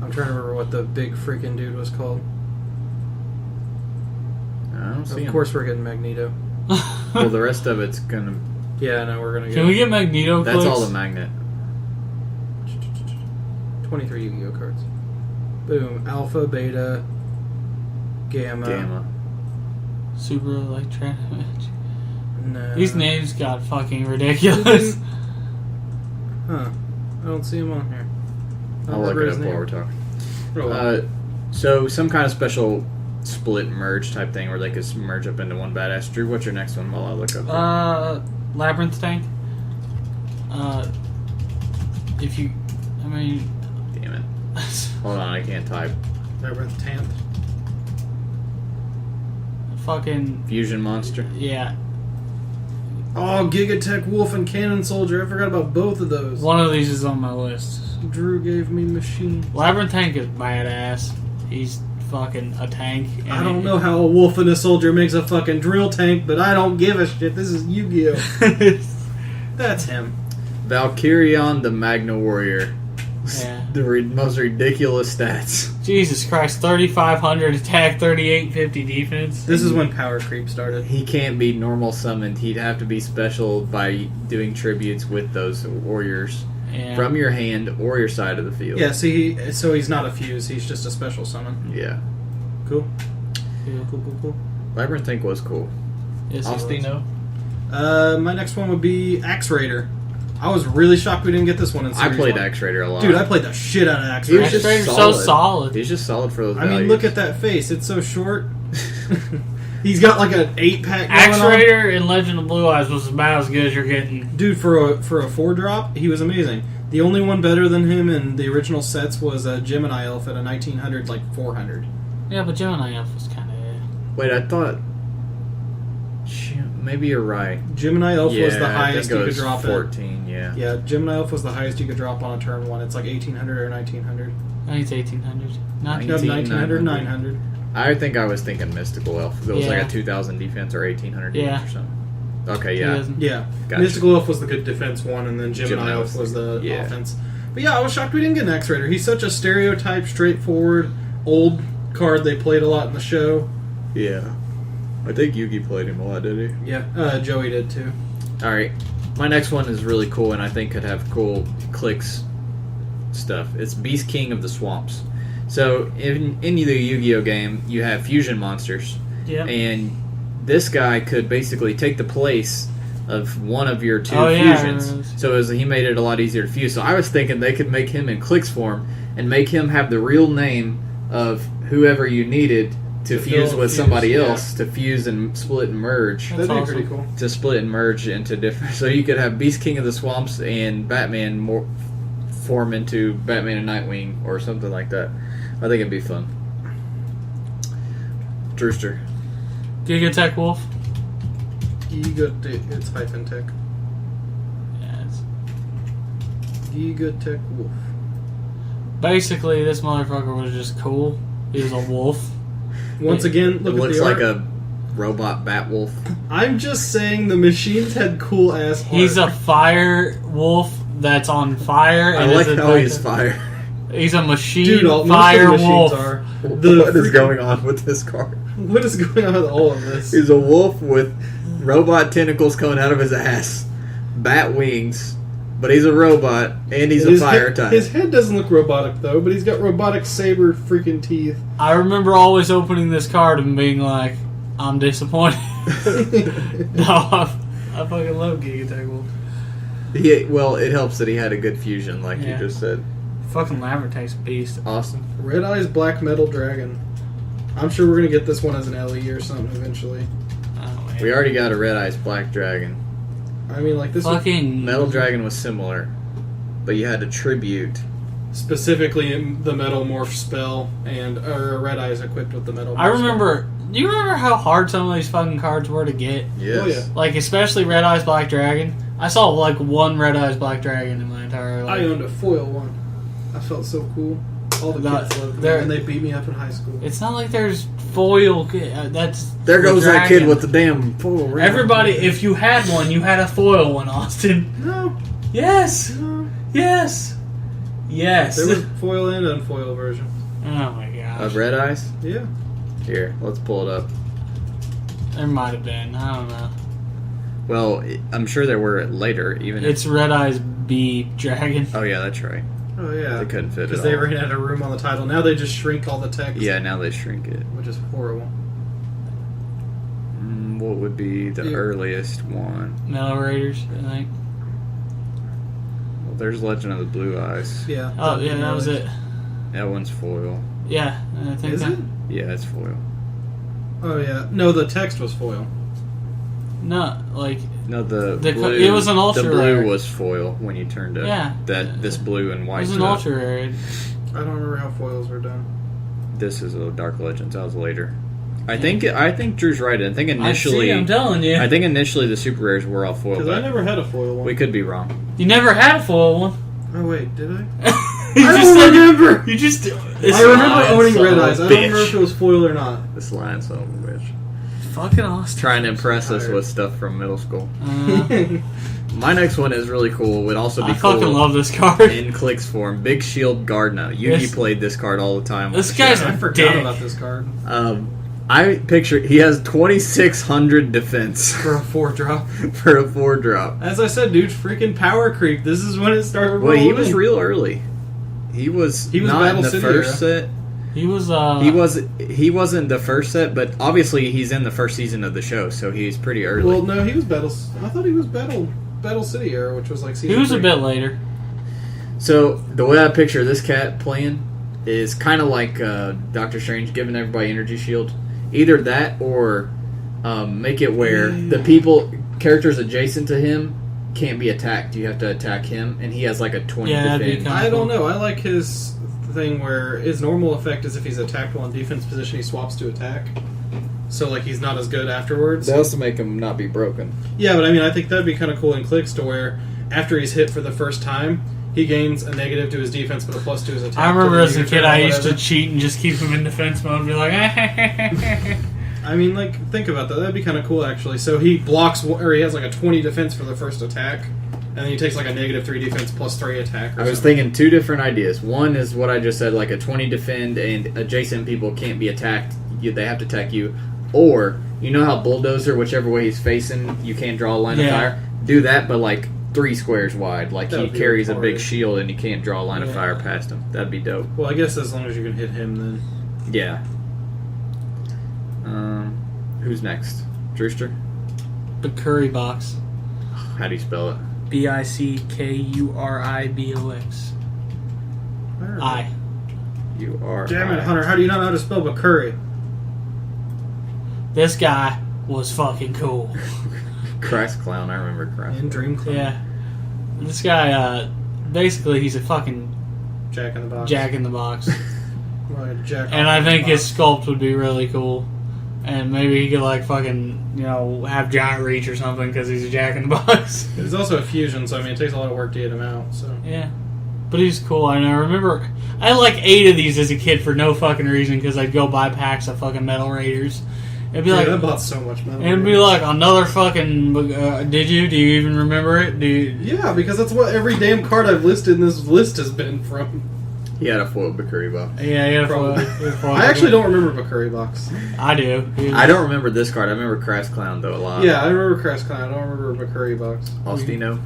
I'm trying to remember what the big freaking dude was called. I don't see Of him. course we're getting Magneto. Well, the rest of it's going to... Yeah, no, we're going to get... Can we get Magneto That's clicks? all the magnet. 23 Yu-Gi-Oh cards. Boom. Alpha, Beta, Gamma. Super Electronic. No. These names got fucking ridiculous. Huh. I don't see him on here. I'll look it up while we're talking. Oh, well. So, some kind of special split merge type thing where they could merge up into one badass. Drew, what's your next one while I look up? Labyrinth Tank. If you... I mean... Damn it. Hold on, I can't type. Labyrinth Tank. Fucking... Fusion Monster. Yeah. Oh, Gigatech Wolf and Cannon Soldier. I forgot about both of those. One of these is on my list. Drew gave me machine. Labyrinth Tank is badass. He's fucking a tank. And I don't know how a wolf and a soldier makes a fucking drill tank, but I don't give a shit. This is Yu-Gi-Oh! That's him. Valkyrion the Magna Warrior. Yeah. The most ridiculous stats. Jesus Christ, 3,500 attack, 3,850 defense. This is when power creep started. He can't be normal summoned. He'd have to be special by doing tributes with those warriors Yeah. from your hand or your side of the field. Yeah, see, so he's not a fuse. He's just a special summon. Yeah. Cool. Yeah. Cool. Labyrinth Tank was cool. Yes, he was. Ostino? My next one would be Axe Raider. I was really shocked we didn't get this one in I Series played 1. Axe Raider a lot. Dude, I played the shit out of Axe He was Raider. just Raider's so solid. solid. He's just solid for those I mean, values. look at that face. It's so short. He's got like an 8-pack Axe going on. Raider in Legend of Blue Eyes was about as good as you're getting. Dude, for a 4-drop, he was amazing. The only one better than him in the original sets was a Gemini Elf at a 1900, like 400. Yeah, but Gemini Elf was kind of... Wait, I thought... Shoot, maybe you're right. Gemini Elf was the I highest think you it could was drop 14, yeah. Yeah, Gemini Elf was the highest you could drop on a turn 1. It's like 1800 or 1900. I think it's 1,800. Not No, 1900, 900. I think I was thinking Mystical Elf. It was like Yeah. a 2000 defense or 1800 Yeah. defense or something. Okay, He yeah. doesn't- Yeah. Gotcha. Mystical Elf was the good defense one, and then Gemini Gemini Elf was the yeah. offense. But yeah, I was shocked we didn't get an Axe Raider. He's such a stereotype, straightforward, old card they played a lot in the show. Yeah. I think Yugi played him a lot, did he? Yeah, Joey did too. Alright. My next one is really cool, and I think could have cool clicks stuff. It's Beast King of the Swamps. So in the Yu-Gi-Oh game, you have fusion monsters, and this guy could basically take the place of one of your two fusions. So he made it a lot easier to fuse. So I was thinking they could make him in Clicks form and make him have the real name of whoever you needed to fuse with somebody else, to fuse and split and merge. That'd be pretty cool. To split and merge into different... So you could have Beast King of the Swamps and Batman form into Batman and Nightwing or something like that. I think it'd be fun. Drewster. Gigatech Wolf. It's hyphen tech. Yes. Gigatech Wolf. Basically, this motherfucker was just cool. He was a wolf. Once again, look it at looks the like art. a robot bat wolf. I'm just saying the machines had cool ass art. He's a fire wolf that's on fire. I like how he's fire. He's a machine. Dude, fire most of the wolf. machines are. What is going on with this card? What is going on with all of this? He's a wolf with robot tentacles coming out of his ass, bat wings, but he's a robot and he's a fire type. His head doesn't look robotic though, but he's got robotic saber freaking teeth. I remember always opening this card and being like, I'm disappointed. No, I fucking love Gigatech Wolf. Well, it helps that he had a good fusion, like you just said. Fucking Lavertake's beast. Awesome. Red Eyes Black Metal Dragon. I'm sure we're gonna get this one as an LE or something eventually. Oh, We already got a Red Eyes Black Dragon. I mean, like this fucking Metal Dragon was similar, but you had a tribute. specifically the Metal Morph spell and Red Eyes equipped with the Metal. I Morph remember. Do you remember how hard some of these fucking cards were to get? Yes. Oh, yeah. Like, especially Red Eyes Black Dragon. I saw like one Red Eyes Black Dragon in my entire life. I owned a foil one. I felt so cool. All the kids loved me, and they beat me up in high school. It's not like there's foil. That's There goes the that kid dragon. with the damn foil ring. Everybody, if you had one, you had a foil one, Austin. No. Yes. No. Yes. Yes. There was foil and unfoil version. Oh my gosh. Of Red Eyes? Yeah. Here, let's pull it up. There might have been. I don't know. Well, I'm sure there were later, even It's Red Eyes B Dragon. Oh, yeah, that's right. Oh yeah. They couldn't fit it because they all. ran out of room on the title. Now they just shrink all the text. Yeah, now they shrink it. Which is horrible. What would be the Yeah. earliest one? Metal Raiders, I think. Well, there's Legend of the Blue Eyes. Yeah. Oh, yeah, that was it. That one's foil. Yeah, I think Is that. it? Yeah, it's foil. Oh yeah. No, the text was foil. No, like, No, the The blue. it was an ultra The blue rare. was foil when you turned it. Yeah. This blue and it white. was an stuff. ultra rare. I don't remember how foils were done. This is a Dark Legends. That was later. I think Drew's right. I think I initially. see, I'm telling you. I think initially the super rares were all foil. Because I But never had a foil one. we could be wrong. You never had a foil one. Oh wait, did I? You I just don't said- remember. You just. I remember lying owning son Red of a Eyes. I don't remember bitch. if it was foil or not. This lion son of a bitch. Fucking Austin. Trying to impress us tired. with stuff from middle school. Uh, My next one is really cool. Would also be I cool fucking love this card. in Clicks form. Big Shield Gardner. Yugi This- played this card all the time. on This the guy's show. I forgot Dick. about this card I picture he has 2,600 defense for a 4-drop. for a 4-drop. As I said, dude, freaking power creep. This is when it started. Well, he rolling was in. real early. He was not Battle in the City first era. set. He was. He wasn't the first set, but obviously he's in the first season of the show, so he's pretty early. Well, no, he was Battle. I thought he was Battle City era, which was like season He was a 3. bit later. So the way I picture this cat playing is kind of like Doctor Strange giving everybody energy shield. Either that or make it where the characters adjacent to him can't be attacked. You have to attack him, and he has like a 20 Yeah, that'd be defend. kinda- I don't know. I like his thing where his normal effect is if he's attacked while in defense position, he swaps to attack. So like he's not as good afterwards. They also make him not be broken. Yeah, but I mean, I think that'd be kind of cool in Clicks to where after he's hit for the first time, he gains a negative to his defense but a plus to his attack. I remember till as the a end of kid, turn or I used to whatever. cheat and just keep him in defense mode and be like, I mean, like, think about that. That'd be kind of cool, actually. So he blocks, or he has like a 20 defense for the first attack, and then he takes like a negative 3 defense plus 3 attack. Or I was something. thinking two different ideas. One is what I just said, like a 20 defend and adjacent people can't be attacked. They have to attack you. Or, you know how Bulldozer, whichever way he's facing, you can't draw a line of Yeah. fire? do that, but like 3 squares wide. Like That he would be carries a big retarded. shield and you can't draw a line of Yeah. fire past him. That'd be dope. Well, I guess as long as you can hit him, then. Yeah. Who's next? Drewster? The curry box. How do you spell it? BICKURIBOX. I. You are. Damn it, Hunter! How do you not know how to spell McCurry? This guy was fucking cool. Christ Clown. I remember Christ. In Dream Clown. Yeah. This guy, basically, he's a fucking Jack in the Box. Jack in the Box. Right, Jack. And I think his sculpt would be really cool. And maybe he could, like, fucking, have giant reach or something because he's a Jack in the Box. He's also a fusion, so I mean, it takes a lot of work to get him out. So. Yeah. But he's cool. And I remember, I had like 8 of these as a kid for no fucking reason because I'd go buy packs of fucking Metal Raiders. It'd be Dude, like, I bought so much metal. it'd be like another fucking. Did you? Do you even remember it? Do you? Yeah, because that's what every damn card I've listed in this list has been from. He had a foiled Bakuri box. Yeah. Probably. I actually don't remember Bakuri Box. I do. I don't remember this card. I remember Christ Clown, though, a lot. Yeah, I remember Crest Clown. I don't remember Bakuri Box. Ostino.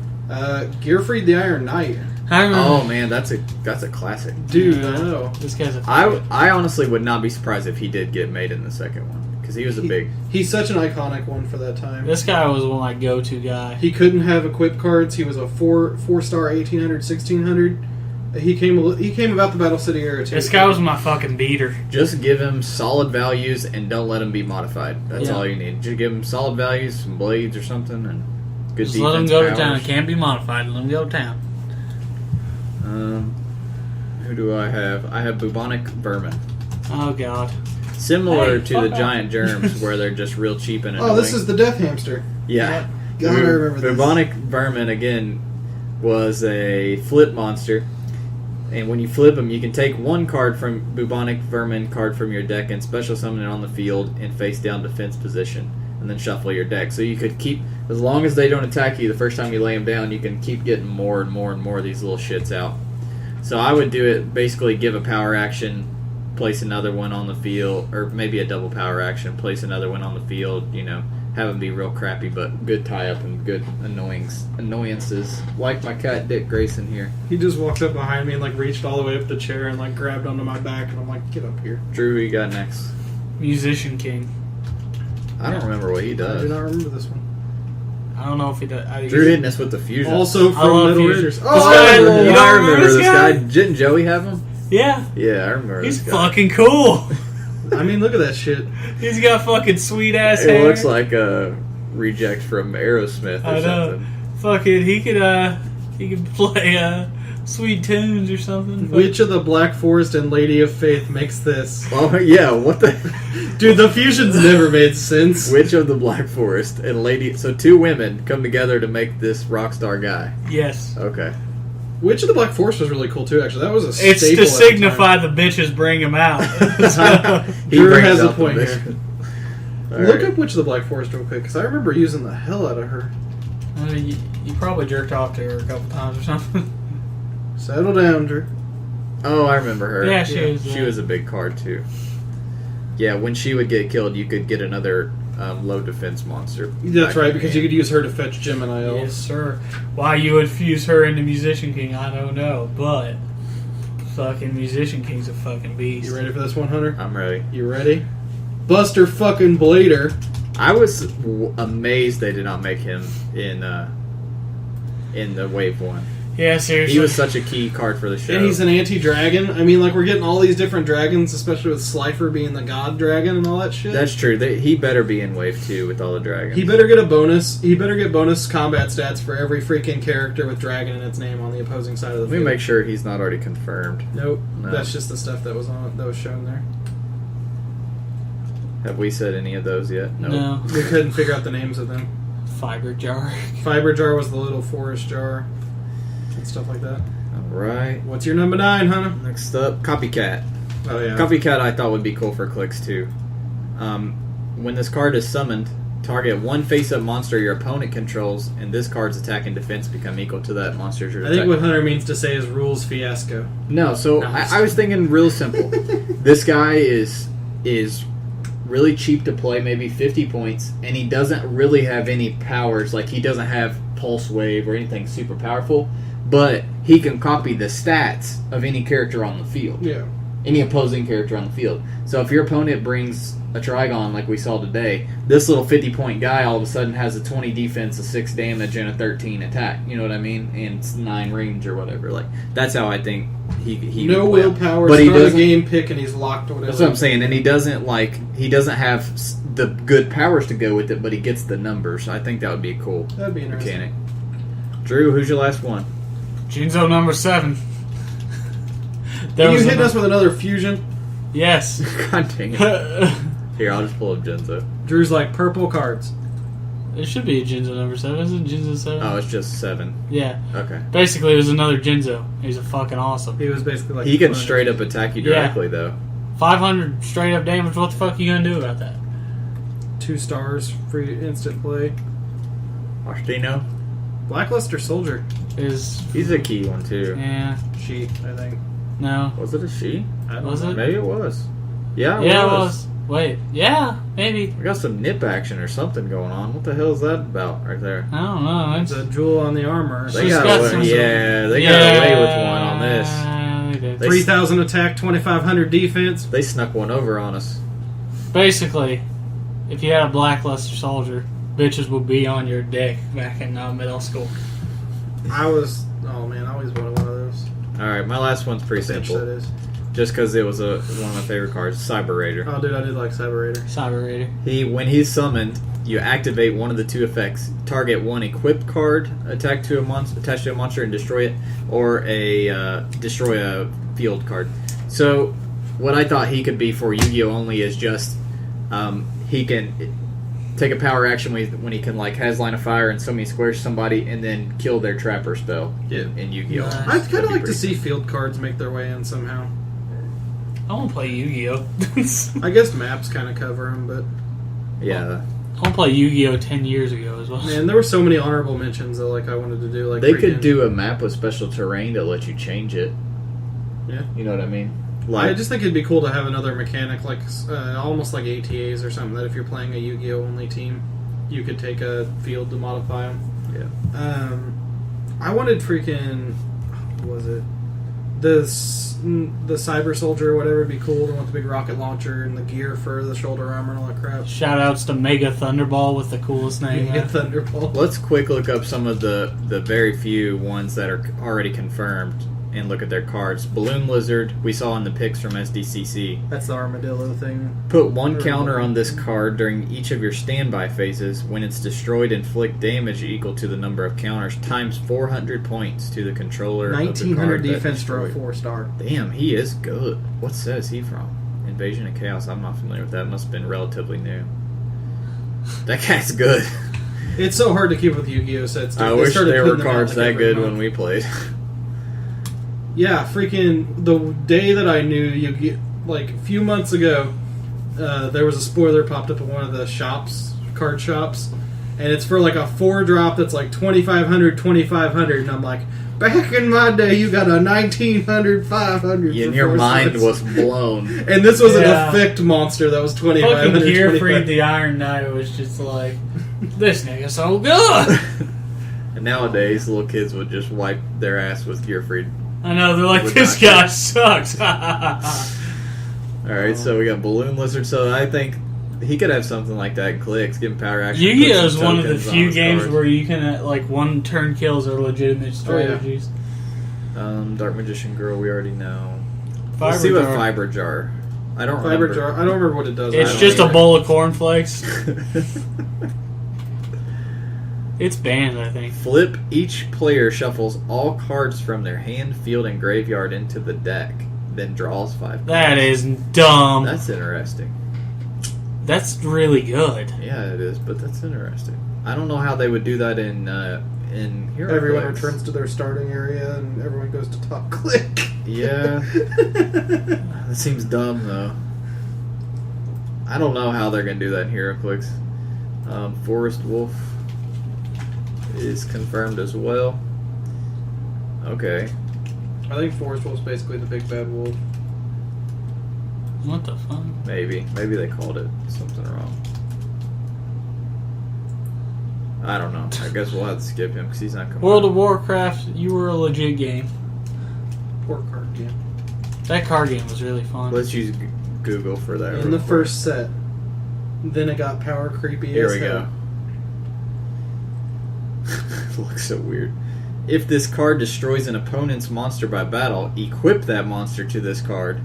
Gearfried the Iron Knight. I remember. Oh, man, that's a classic. Dude, Yeah. I know. This guy's a. I honestly would not be surprised if he did get made in the second one. Because he was a big... He's such an iconic one for that time. This guy was one of my go-to guy. He couldn't have equipped cards. He was a four-star 1800, 1600. He came about the Battle City era too. This guy was my fucking beater. Just give him solid values and don't let him be modified. That's Yeah. all you need. Just give him solid values, some blades or something, and good Just defense let him go to powers. town. It can't be modified. Let him go to town. Who do I have? I have bubonic vermin. Oh god. Similar Hey, to the fuck off. giant germs, where they're just real cheap and annoying. Oh, this is the Death Hamster. Yeah. God, I remember this. Bubonic vermin again was a flip monster, and when you flip him, you can take one card from bubonic vermin card from your deck and special summon it on the field in face down defense position, and then shuffle your deck. So you could keep, as long as they don't attack you the first time you lay them down, you can keep getting more and more and more of these little shits out. So I would do it, basically give a power action, place another one on the field, or maybe a double power action, place another one on the field, have them be real crappy, but good tie-up and good annoyances. Like my cat Dick Grayson here. He just walked up behind me and like reached all the way up the chair and like grabbed onto my back, and I'm like, get up here. Drew, who you got next? Musician King. I don't remember what he I do does. not remember this one. I don't know if he does. Drew hitting us with the fusion. Also I from love Metal Fusion. Raiders. This Oh, guy- I remember you him. don't I remember remember this this guy? guy. Didn't Joey have him? Yeah. Yeah, I remember He's this guy. fucking cool. I mean, look at that shit. He's got fucking sweet ass It hair. looks like a reject from Aerosmith or I know. something. Fucking, he could play sweet tunes or something. Which of the Black Forest and Lady of Faith makes this? Oh, yeah, what the... Dude, the fusions never made sense. Which of the Black Forest and Lady... So 2 women come together to make this rock star guy. Yes. Okay. Which of the Black Forest was really cool too, actually. That was a It's staple to at the signify the bitches bring him out. So, He Drew brings has a out the point mission. here. All Look right. up Witch of the Black Forest real quick, because I remember using the hell out of her. you probably jerked off to her a couple times or something. Settle down, Drew. Oh, I remember her. Yeah, she was. She was a big card, too. Yeah, when she would get killed, you could get another low defense monster. That's back right, in because the you could use her to fetch Gemini elves. Yes, sir. Why you would fuse her into Musician King, I don't know, but fucking Musician King's a fucking beast. You ready for this one, Hunter? I'm ready. You ready? Buster fucking Blader. I was amazed they did not make him in the Wave 1. Yeah, seriously. He was such a key card for the show. And he's an anti-dragon. I mean, like, we're getting all these different dragons, especially with Slifer being the god dragon and all that shit. That's true. He better be in Wave 2 with all the dragons. He better get a bonus. He better get bonus combat stats for every freaking character with dragon in its name on the opposing side of the Let me field. make sure he's not already confirmed. Nope. No. That's just the stuff that was shown there. Have we said any of those yet? Nope. No. We couldn't figure out the names of them. Fiber jar. Fiber jar was the little forest jar and stuff like that. All right. What's your number 9, Hunter? Next up, Copycat. Oh yeah. Copycat I thought would be cool for clicks too. When this card is summoned, target one face-up monster your opponent controls, and this card's attack and defense become equal to that monster's I attack. think what Hunter means to say is rules fiasco. No, so No, I was thinking real simple. This guy is really cheap to play, maybe 50 points, and he doesn't really have any powers. Like, he doesn't have Pulse Wave or anything super powerful, but he can copy the stats of any character on the field. Yeah. Any opposing character on the field. So if your opponent brings a Trigon like we saw today, this little 50-point guy all of a sudden has a 20 defense, a 6 damage, and a 13 attack. You know what I mean? And it's 9 range or whatever. Like, that's how I think he no would play. willpower. But he start a doesn't. game pick and he's locked or whatever. That's what I'm saying. And he doesn't have the good powers to go with it, but he gets the numbers. I think that would be a cool That'd be interesting. mechanic. Drew, who's your last one? Jinzo number 7. Can you hit us with another fusion? Yes. God dang it. Here, I'll just pull up Jinzo. Drew's like purple cards. It should be a Jinzo number 7. Isn't it Jinzo 7? Oh, it's just 7. Yeah. Okay. Basically, it was another Jinzo. He's a fucking awesome. He was basically like He can straight up attack you directly, though. 500 straight up damage. What the fuck are you gonna do about that? 2 stars, free instant play. Arstino? Blackluster Soldier. He's a key one, too. Yeah. She, I think. No. Was it a she? I don't Was know. it? Maybe it was. Yeah, Yeah, it was. Wait. Yeah, maybe. We got some nip action or something going on. What the hell is that about right there? I don't know. It's a jewel on the armor. They She's got got away, some- they got away with one on this. Yeah, they did. They- 3,000 attack, 2,500 defense. They snuck one over on us. Basically, if you had a Blackluster Soldier, bitches would be on your dick back in middle school. I always wanted one of those. Alright, my last one's pretty That simple. is. Just because it was one of my favorite cards, Cyber Raider. Oh, dude, I did like Cyber Raider. Cyber Raider. When he's summoned, you activate one of the 2 effects. Target one equipped card, attached to a monster and destroy it, or destroy a field card. So, what I thought he could be for Yu-Gi-Oh! Only is just he can take a power action when he can has line of fire and so many squares to somebody and then kill their trapper spell in Yu-Gi-Oh! Nice. I'd kind That'd of be like to pretty see field cards make their way in somehow. I want to play Yu-Gi-Oh! I guess maps kind of cover them, but Yeah. I want to play Yu-Gi-Oh! 10 years ago as well. man, there were so many honorable mentions that I wanted to do. They could do a map with special terrain to let you change it. Yeah. You know what I mean? I just think it'd be cool to have another mechanic, almost like ATAs or something. That if you're playing a Yu-Gi-Oh! Only team, you could take a field to modify them. Yeah. I wanted freaking, what was it? The Cyber Soldier or whatever would be cool. I want the big rocket launcher and the gear for the shoulder armor and all that crap. Shout outs to Mega Thunderball with the coolest name. Yeah, Thunderbolt. Let's quick look up some of the very few ones that are already confirmed and look at their cards. Balloon Lizard, we saw in the picks from SDCC. That's the armadillo thing. Put 1 counter on this card during each of your standby phases. When it's destroyed, inflict damage equal to the number of counters times 400 points to the controller. 1900 of the card defense that for a destroyed. 4-star. Damn, he is good. What set is he from? Invasion of Chaos. I'm not familiar with that. Must have been relatively new. That guy's good. It's so hard to keep with Yu-Gi-Oh sets. Dude. I They wish started there were putting them out, cards that every good month. when we played. Yeah, freaking the day that I knew Yu-Gi, a few months ago, there was a spoiler popped up at one of the card shops, and it's for a 4-drop that's 2,500, 2,500, and I'm like, back in my day, you got a 1,900, 500. And for your 4 mind cents. was blown. And this was Yeah. an effect monster that was Fucking 2,500. Gearfried the Iron Knight was just like, this nigga's so good. And nowadays, little kids would just wipe their ass with Gearfried. I know, they're like, Would this not guy sucks. Alright, so we got Balloon Lizard. So I think he could have something like that in clicks, give him power action. Yu-Gi-Oh! put is some one of the tokens on few his games cards. where you can, one turn kills are legitimate strategies. Dark Magician Girl, we already know. Fiber Let's see what Jar. Fiber Jar. I don't Fiber remember. jar. I don't remember what it does. It's don't just a either. bowl of cornflakes. It's banned, I think. Flip, each player shuffles all cards from their hand, field, and graveyard into the deck, then draws 5. That is dumb. That's interesting. That's really good. Yeah, it is, but that's interesting. I don't know how they would do that in Heroclix. Everyone returns to their starting area, and everyone goes to top click. Yeah. That seems dumb, though. I don't know how they're going to do that in Heroclix. Forest Wolf is confirmed as well. Okay. I think Forest Wolf's basically the big bad wolf. What the fuck? Maybe they called it something wrong. I don't know. I guess we'll have to skip him because he's not coming. World of Warcraft, you were a legit game. Or card game. That card game was really fun. Let's use Google for that. In the first set. Then it got power creepy Here as we hell. go. It looks so weird. If this card destroys an opponent's monster by battle, equip that monster to this card.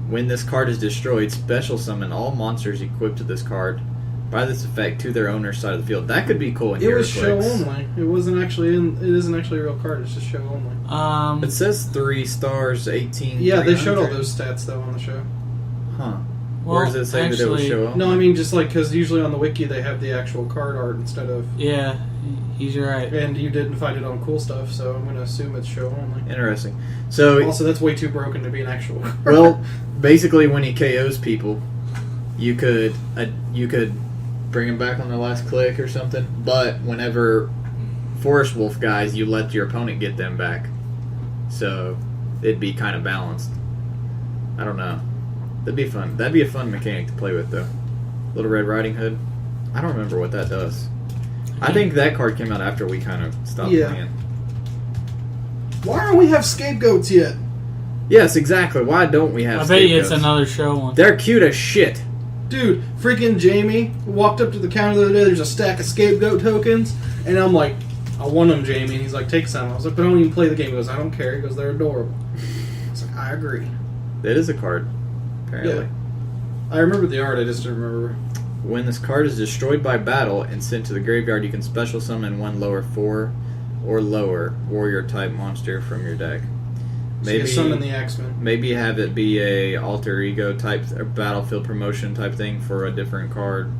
When this card is destroyed, special summon all monsters equipped to this card by this effect to their owner's side of the field. That could be cool in It was show Heroclix. only. It wasn't actually in. It isn't actually a real card. It's just show only. It says 3 stars, 18. Yeah, they showed all 300. those stats though on the show. Huh. Well, Where does it say that it was actually- show only? No, I mean just like because usually on the wiki they have the actual card art instead of. Yeah, he's right. And you didn't find it on cool stuff, so I'm gonna assume it's show only. Interesting. So, Also, that's way too broken to be an actual card. well, basically, when he KOs people, you could bring him back on their last click or something. But whenever Forest Wolf guys, you let your opponent get them back, so it'd be kind of balanced. I don't know. That'd be fun. That'd be a fun mechanic to play with, though. Little Red Riding Hood. I don't remember what that does. I think that card came out after we kind of stopped playing. Why don't we have scapegoats yet? Yes, exactly. Why don't we have I bet you it's scapegoats? another show one. They're cute as shit. Dude, freaking Jamie walked up to the counter the other day. There's a stack of scapegoat tokens, and I'm like, I want them, Jamie. And he's like, take some. I was like, but I don't even play the game. He goes, I don't care. He goes, they're adorable. I was like, I agree. That is a card, apparently. Yeah. I remember the art. I just didn't remember. When this card is destroyed by battle and sent to the graveyard, you can special summon one lower 4 or lower warrior type monster from your deck. Maybe so summon the X-Men. Maybe have it be a alter ego type or battlefield promotion type thing for a different card.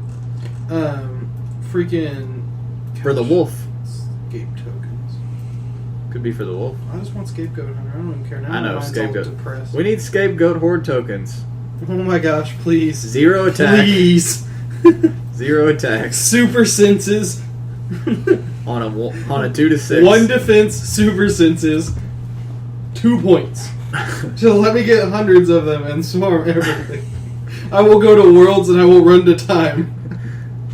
Freaking For the wolf. scape tokens. Could be for the wolf. I just want scapegoat hunter. I don't even care now. I know, Mine's all scapegoat. depressed. We need scapegoat horde tokens. Oh my gosh! Please. 0 attack. Please. 0 attacks Super senses. on a 2 to 6. 1 defense. Super senses. 2 points. So let me get hundreds of them and swarm everything. I will go to worlds and I will run to time.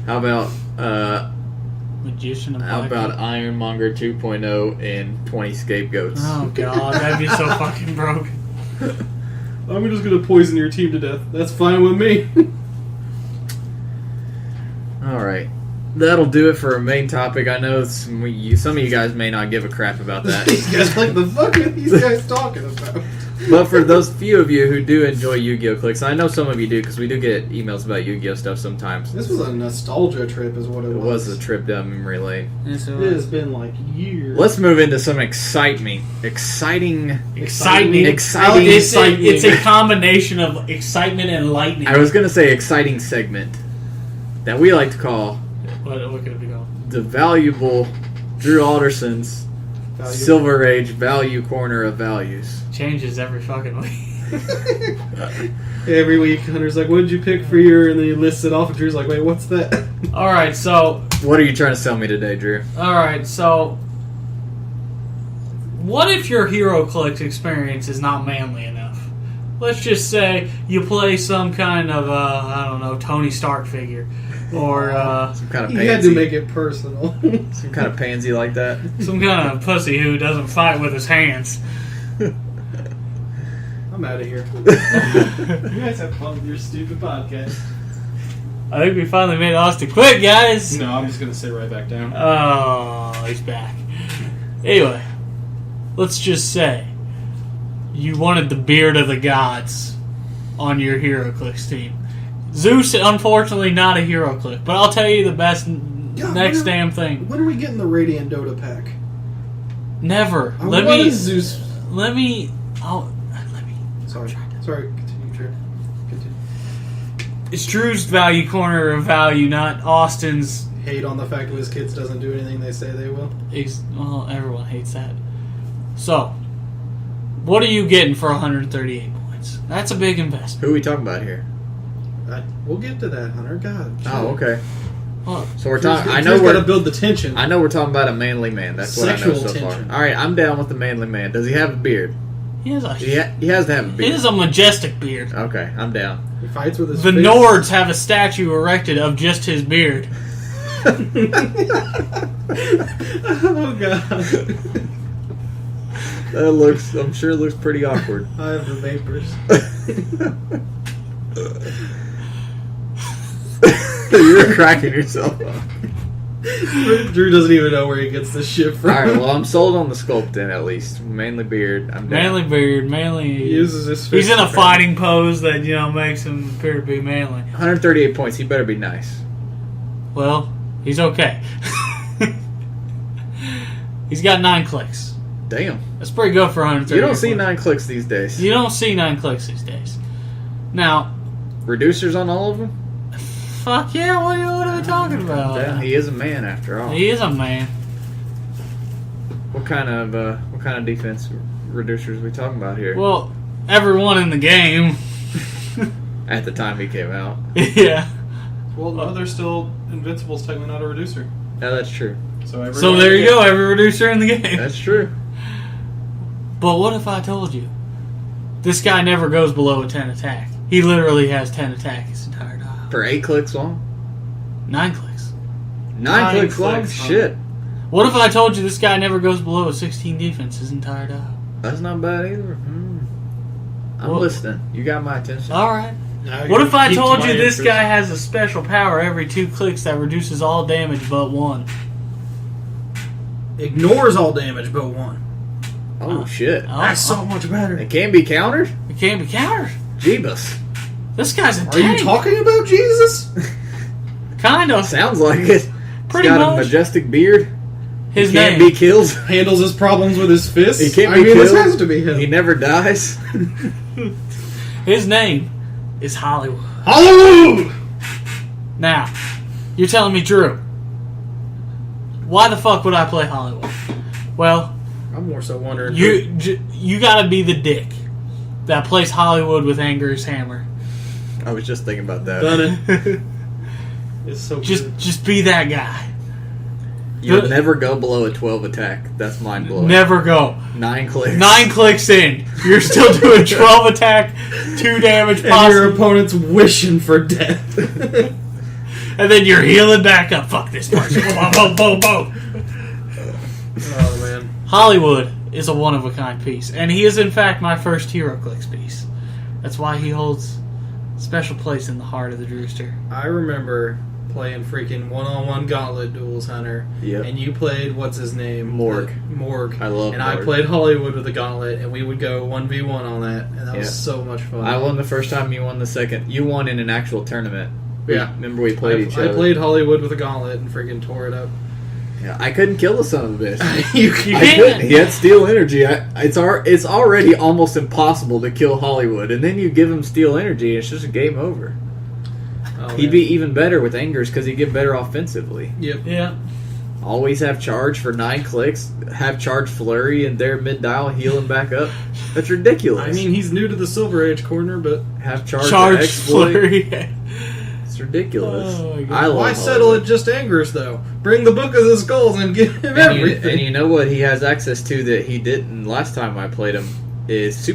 How about Magician of How Black. about Ironmonger 2.0 and 20 scapegoats? Oh god, that'd be so fucking broke. I'm just gonna poison your team to death. That's fine with me. Alright. That'll do it for our main topic. I know some of you guys may not give a crap about that. These guys, like, the fuck are these guys talking about? But for those few of you who do enjoy Yu-Gi-Oh! Clicks, I know some of you do because we do get emails about Yu-Gi-Oh! Stuff sometimes. This was a nostalgia trip, is what it was. It was a trip down memory lane. Yes, it It was. has been like years. Let's move into some exciting. Exciting. Exciting. It's a combination of excitement and lightning. I was going to say exciting segment that we like to call What could it be called? the valuable Drew Alderson's Valuable. Silver Age Value Corner of Values. Changes every fucking week. Every week, Hunter's like, what did you pick for your... And then he lists it off, and Drew's like, wait, what's that? Alright, so... What are you trying to sell me today, Drew? Alright, so... What if your Heroclix experience is not manly enough? Let's just say you play some kind of, I don't know, Tony Stark figure. Or, Some kind of He pansy. had to make it personal. Some kind of pansy like that. some kind of pussy who doesn't fight with his hands. I'm out of here. You guys have fun with your stupid podcast. I think we finally made Austin quit, guys! No, I'm just going to sit right back down. Oh, he's back. Anyway, let's just say you wanted the beard of the gods on your Heroclix team. Zeus, unfortunately, not a Heroclix, but I'll tell you the best next damn thing. When are we getting the Radiant Dota pack? Never. What is Zeus? Let me. Sorry, continue, Drew. Continue. It's Drew's value corner of value, not Austin's. Hate on the fact that his kids doesn't do anything they say they will. Well, everyone hates that. So, what are you getting for 138 points? That's a big investment. Who are we talking about here? We'll get to that, Hunter. God. Oh, okay. Look, So we're Drew's talking. got to build the tension. I know we're talking about a manly man. That's what I know Sexual so tension. far. All right, I'm down with the manly man. Does he have a beard? He has a. He has to have a He beard. has a majestic beard. Okay, I'm down. He fights with his The face. Nords have a statue erected of just his beard. Oh god. That looks. I'm sure it looks pretty awkward. I have the vapors. You're cracking yourself up. Drew doesn't even know where he gets this shit from. Alright, well, I'm sold on the sculpt then, at least. Mainly beard. I'm down. Manly beard, manly. He uses his fist. He's in a to fighting pose that makes him appear to be manly. 138 points. He better be nice. Well, he's okay. He's got 9 clicks. Damn. That's pretty good for 130. You don't see 9 clicks these days. You don't see 9 clicks these days. Now, Reducers on all of them? fuck yeah! What are we talking about? Damn, he is a man after all. He is a man. What kind of defense reducers are we talking about here? Well, everyone in the game. At the time he came out. Yeah. Well, no, they're still Invincible's technically not a reducer. Yeah, that's true. So there you go, every reducer in the game. That's true. But what if I told you this guy never goes below a 10 attack? He literally has 10 attack his entire dial. For 8 clicks long? 9 clicks. 9 clicks long? clicks, huh? Shit. What if I told you this guy never goes below a 16 defense his entire dial? That's not bad either. I'm Well- listening. You got my attention. Alright. Now What you're if I piqued told my you this interest. guy has a special power every 2 clicks that reduces all damage but 1? ignores all damage but 1? Oh, shit. Oh, That's so much better. It can be countered? It can't be countered. Jeebus. This guy's a Are you tank. talking about Jesus? Kind of. Sounds like it. Pretty He's got much. a majestic beard. His He can't name. be killed. Handles his problems with his fists? He can't I be mean, killed. this has to be him. He never dies. His name is Hollywood. Hollywood! Now, you're telling me, Drew, why the fuck would I play Hollywood? Well, I'm more so wondering. you gotta be the dick that plays Hollywood with Anger's hammer. I was just thinking about that. Done it. It's so good. Just be that guy. You'll never go below a 12 attack. That's mind blowing. Never go. 9 clicks. 9 clicks in, you're still doing 12 attack, 2 damage And your possible, opponent's wishing for death. and then you're healing back up. Fuck this person. Boom, boom, boom, boom. Oh, man. Hollywood is a one-of-a-kind piece, and he is in fact my first Heroclix piece. That's why he holds a special place in the heart of the Drewster. I remember playing freaking one-on-one gauntlet duels, Hunter. Yep. And you played, what's his name? Morg. Morg. I love And Morg. I played Hollywood with a gauntlet, and we would go 1v1 on that, and that Yeah. was so much fun. I won the first time, you won the second. You won in an actual tournament. Yeah. Remember we played each I other? played Hollywood with a gauntlet and freaking tore it up. Yeah, I couldn't kill the son of a bitch. you You I can't. couldn't. He had steel energy. It's already almost impossible to kill Hollywood, and then you give him steel energy, and it's just a game over. Oh, He'd man. be even better with Angers because he'd get better offensively. Yep. Yeah. Always have charge for 9 clicks. Have charge flurry and their mid dial heal him back up. That's ridiculous. I mean, he's new to the Silver Age corner, but have charge, Charge for exploit. flurry. It's ridiculous. Oh my God. I love why Hollywood. settle at just Angers, though? Bring the Book of the Skulls and give him And you, everything. and you know what he has access to that he didn't last time I played him is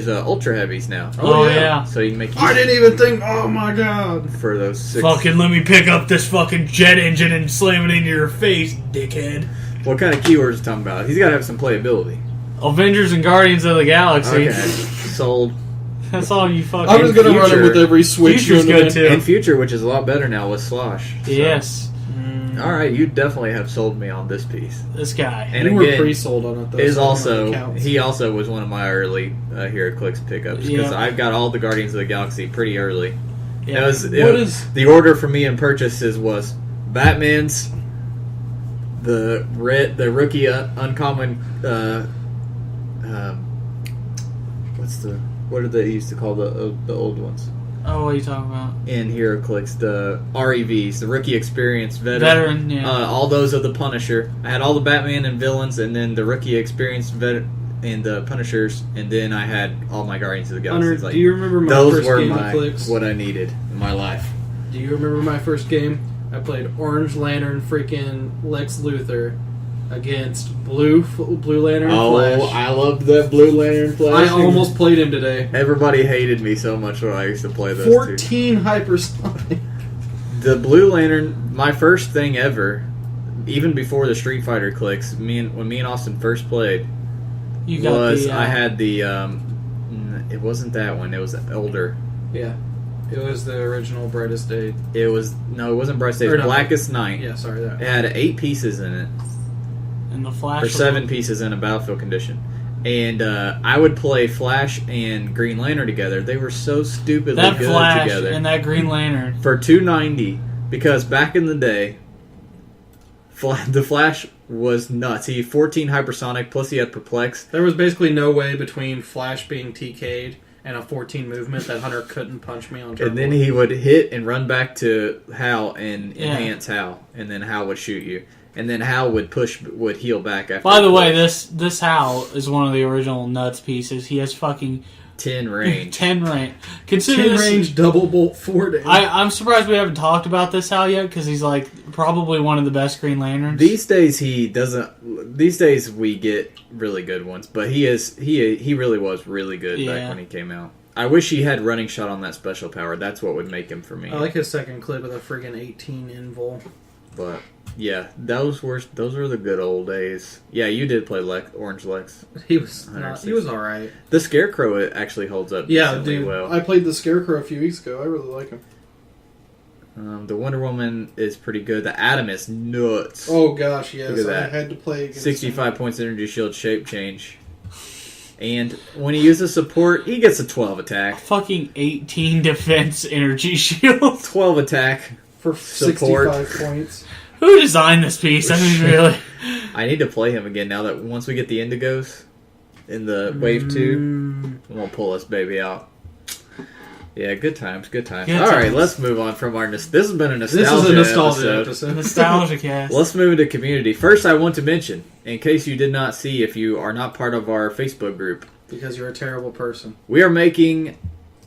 ultra heavies now. Oh, yeah. So you can make use I didn't even think, oh my god. for those 6. Fucking let me pick up this fucking jet engine and slam it into your face, dickhead. What kind of keywords are you talking about? He's got to have some playability. Avengers and Guardians of the Galaxy. Okay, sold. That's all you fucking... I'm just gonna run it Future. with every Switch. Future's unit. good, too. And Future, which is a lot better now with Slosh. So. Yes. All right, you definitely have sold me on this piece. This guy. And You were again, pre-sold on it, though. is so it also counts. he also was one of my early Heroclix pickups because Yeah. I've got all the Guardians of the Galaxy pretty early. Yeah. What is- The order for me in purchases was Batman's, the rookie uncommon. What did they used to call the old ones Oh, what are you talking about? in Heroclix? The REVs, the rookie experience Veteran, yeah. all those of the Punisher. I had all the Batman and villains, and then the rookie experienced and the Punishers, and then I had all my Guardians of the Galaxy. Hunter, do you remember my those first were game of Clicks? what I needed in my life. Do you remember my first game? I played Orange Lantern freaking Lex Luthor against Blue Lantern Oh, Flash. I loved that Blue Lantern Flash. I almost played him today. Everybody hated me so much when I used to play those 14 hypersonic. The Blue Lantern, my first thing ever, even before the Street Fighter clicks, when me and Austin first played, I had the, it wasn't that one, it was older. Yeah. It was the original Brightest Day. It wasn't Brightest Day, it was Blackest Night. Yeah, sorry. That. It had 8 pieces in it. And the Flash. Or 7 pieces in a battlefield condition. And I would play Flash and Green Lantern together. They were so stupidly that good Flash together. and that Green Lantern. For $2.90, because back in the day, the Flash was nuts. He had 14 hypersonic, plus he had perplex. There was basically no way between Flash being TK'd and a 14 movement that Hunter couldn't punch me on turn. And then he would hit and run back to Hal and enhance Hal. And then Hal would shoot you. And then Hal would heal back after. By the way, this Hal is one of the original nuts pieces. He has fucking 10 range. 10 range. Consider 10 this, range, double bolt, 4 damage. I'm surprised we haven't talked about this Hal yet, because he's like probably one of the best Green Lanterns. These days he doesn't. These days we get really good ones, but he really was really good back when he came out. I wish he had running shot on that special power. That's what would make him for me. I like his second clip with a friggin' 18 invul. But yeah, those were the good old days. Yeah, you did play Orange Lex. He was all right. The Scarecrow actually holds up. Yeah, dude. Well. I played the Scarecrow a few weeks ago. I really like him. The Wonder Woman is pretty good. The Atom is nuts. Oh gosh, yes. Look at that. I had to play against 65 points energy shield shape change. And when he uses support, he gets a 12 attack. Fucking 18 defense energy shield. 12 attack. For support. 65 points. Who designed this piece? I mean, really. I need to play him again now that once we get the Indigos in the Wave 2, we'll pull this baby out. Yeah, good times, good times. Good All right, times. let's move on from our... This has been a nostalgia This is a nostalgia episode. Nostalgia cast. Let's move into community. First, I want to mention, in case you did not see, if you are not part of our Facebook group, Because you're a terrible person. we are making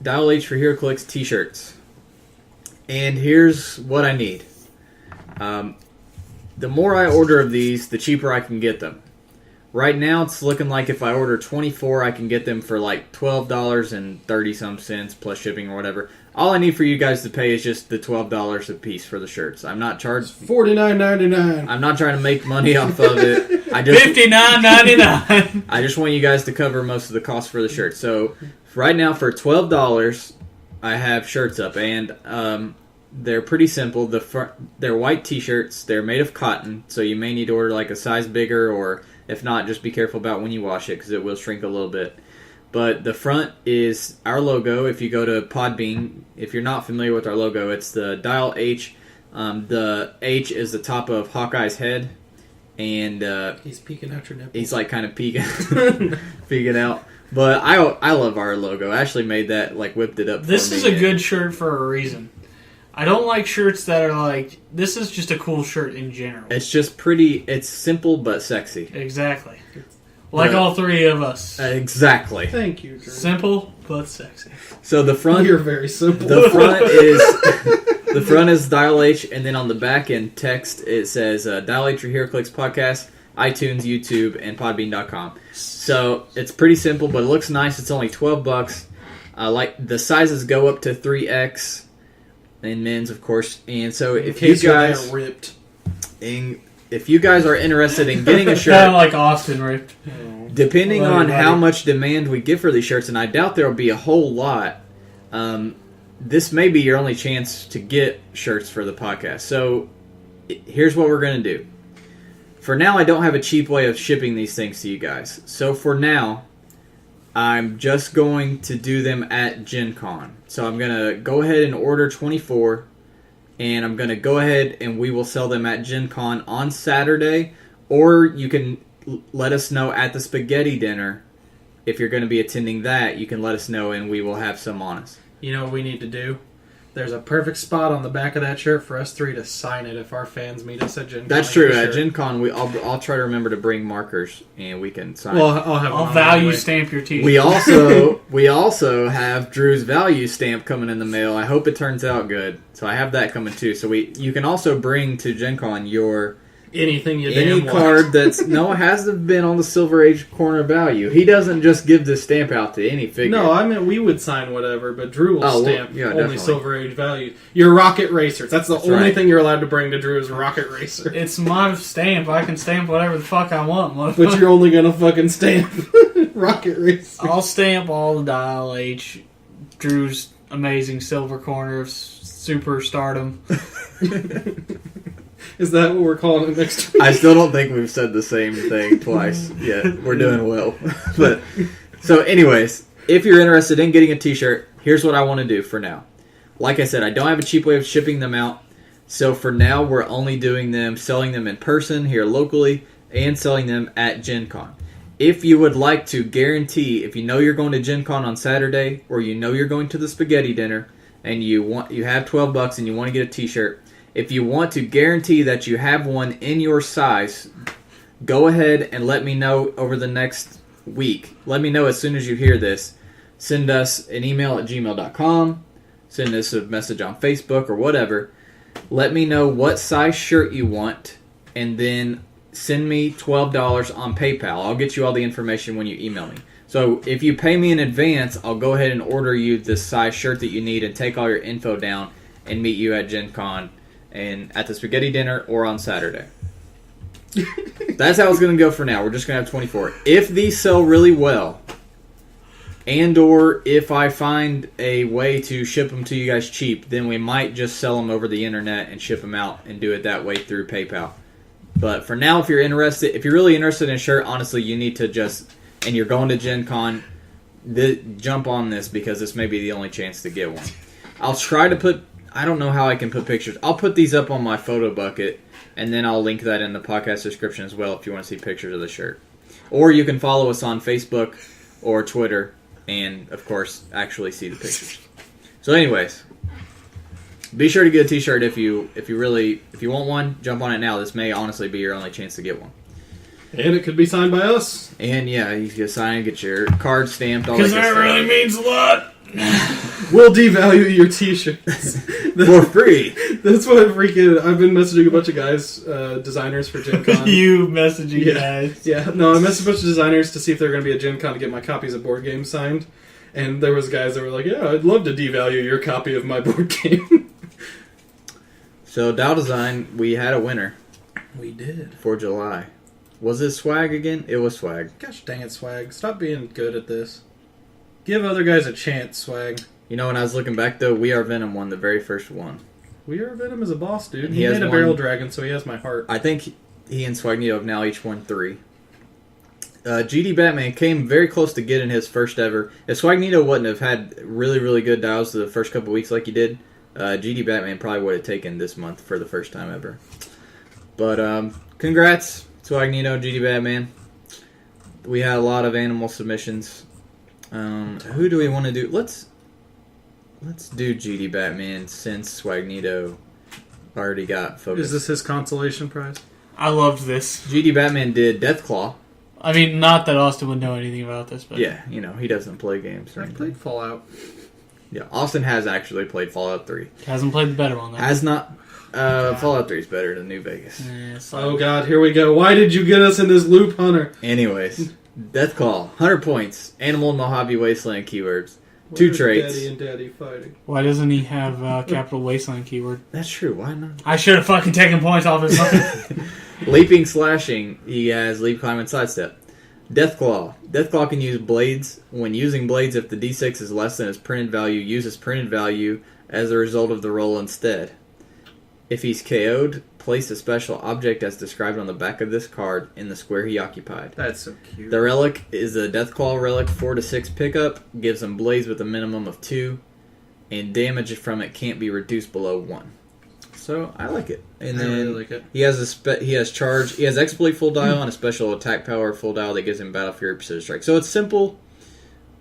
Dial H for Heroclix t-shirts. And here's what I need. The more I order of these, the cheaper I can get them. Right now, it's looking like if I order 24, I can get them for like $12.30 some plus shipping or whatever. All I need for you guys to pay is just the $12 a piece for the shirts. I'm not charged $49.99. I'm not trying to make money off of it. I just $59.99. I just want you guys to cover most of the cost for the shirt. So right now for $12, I have shirts up, and they're pretty simple. They're white T-shirts. They're made of cotton, so you may need to order like a size bigger, or if not, just be careful about when you wash it because it will shrink a little bit. But the front is our logo. If you go to Podbean, if you're not familiar with our logo, it's the Dial H. The H is the top of Hawkeye's head, and He's peeking out your nipple. he's like kind of peeking, peeking out. But I love our logo. I actually made that, like whipped it up. This for is me. a good shirt for a reason. I don't like shirts that are like... This is just a cool shirt in general. It's just pretty. It's simple but sexy. Exactly. Like But- all three of us. Exactly. Thank you, Drew. Simple but sexy. So the front, You're very simple. the front is the front is Dial H, and then on the back in text it says Dial H for Heroclix podcast, iTunes, YouTube, and Podbean.com. So it's pretty simple, but it looks nice. It's only $12. Like the sizes go up to 3X. In men's, of course. And so if you guys ripped, if you guys are interested in getting a Kind of shirt, like Austin ripped. depending Well, on everybody. how much demand we get for these shirts, and I doubt there will be a whole lot, this may be your only chance to get shirts for the podcast. So here's what we're going to do. For now, I don't have a cheap way of shipping these things to you guys. So for now, I'm just going to do them at Gen Con. So I'm going to go ahead and order 24, and I'm going to go ahead and we will sell them at Gen Con on Saturday, or you can let us know at the spaghetti dinner. If you're going to be attending that, you can let us know and we will have some on us. you know what we need to do? There's a perfect spot on the back of that shirt for us three to sign it if our fans meet us at Gen Con. That's true. At Gen Con, I'll try to remember to bring markers and we can sign. Well, I'll have I'll one value anyway. stamp your t-shirt. We also have Drew's value stamp coming in the mail. I hope it turns out good. So I have that coming too. So you can also bring to Gen Con your anything you Any damn card want. that's has to been on the Silver Age corner value. He doesn't just give this stamp out to any figure. No, I mean we would sign whatever, but Drew will stamp only definitely. Silver Age value. Your Rocket Racers. That's the only right. thing you're allowed to bring to Drew is Rocket Racer. It's my stamp. I can stamp whatever the fuck I want, motherfucker. But you're only gonna fucking stamp Rocket Racer. I'll stamp all the Dial H, Drew's amazing silver corner of super stardom. Is that what we're calling it next week? I still don't think we've said the same thing twice yet. We're doing well. But so anyways, if you're interested in getting a t-shirt, here's what I want to do for now. Like I said, I don't have a cheap way of shipping them out. So for now, we're only doing them, selling them in person here locally and selling them at Gen Con. If you would like to guarantee, if you know you're going to Gen Con on Saturday or you know you're going to the spaghetti dinner and you have $12 and you want to get a t-shirt, if you want to guarantee that you have one in your size, go ahead and let me know over the next week. Let me know as soon as you hear this. Send us an email at gmail.com. Send us a message on Facebook or whatever. Let me know what size shirt you want, and then send me $12 on PayPal. I'll get you all the information when you email me. So if you pay me in advance, I'll go ahead and order you the size shirt that you need and take all your info down and meet you at Gen Con and at the spaghetti dinner or on Saturday. That's how it's going to go for now. We're just going to have 24. If these sell really well, and or if I find a way to ship them to you guys cheap, then we might just sell them over the internet and ship them out and do it that way through PayPal. But for now, if you're really interested in a shirt, honestly, you need to and you're going to Gen Con, jump on this because this may be the only chance to get one. I'll try to I don't know how I can put pictures. I'll put these up on my photo bucket, and then I'll link that in the podcast description as well if you want to see pictures of the shirt. Or you can follow us on Facebook or Twitter and, of course, actually see the pictures. So anyways, be sure to get a t-shirt if you want one, jump on it now. This may honestly be your only chance to get one. And it could be signed by us. And yeah, you can sign, get your card stamped, all that Because that really means a lot. We'll devalue your t-shirts. for free. That's what I've been messaging a bunch of guys, designers for Gen Con. You messaging guys. Yeah, no, I messaged a bunch of designers to see if they're going to be at Gen Con to get my copies of board games signed. And there was guys that were like, yeah, I'd love to devalue your copy of my board game. So, Dow Design, we had a winner. We did. For July. Was it swag again? It was swag. Gosh dang it, Swag. Stop being good at this. Give other guys a chance, Swag. You know, when I was looking back, though, We Are Venom won the very first one. We Are Venom is a boss, dude. And He he has made a won- barrel dragon, so he has my heart. I think he and Swagnito have now each won 3. GD Batman came very close to getting his first ever. If Swagnito wouldn't have had really, really good dials the first couple weeks like he did, GD Batman probably would have taken this month for the first time ever. But congrats, Swagnito, GD Batman. We had a lot of animal submissions. Who do we want to do? Let's do GD Batman since Swagnito already got focused. Is this his consolation prize? I loved this. GD Batman did Deathclaw. I mean, not that Austin would know anything about this, but Yeah, he doesn't play games or I anything. played Fallout. Yeah, Austin has actually played Fallout 3. hasn't played the better one though. Has not. Fallout 3 is better than New Vegas. Oh god, here we go. Why did you get us in this loop, Hunter? Anyways, Deathclaw, 100 points. Animal and Mojave Wasteland keywords. 2 Where's traits. Daddy and Daddy fighting. Why doesn't he have Capital Wasteland keyword? That's true. Why not? I should have fucking taken points off his fucking... Leaping, slashing. He has leap, climb, and sidestep. Deathclaw. Deathclaw can use blades. When using blades, if the d6 is less than his printed value, use his printed value as a result of the roll instead. If he's KO'd, place a special object as described on the back of this card in the square he occupied. That's so cute. The relic is a Deathclaw relic, 4 to 6 pickup, gives him blades with a minimum of 2, and damage from it can't be reduced below 1. So I like it. And I then really like it. he has he has charge, he has exploit full dial and a special attack power full dial that gives him battle fury precision strike. So it's simple,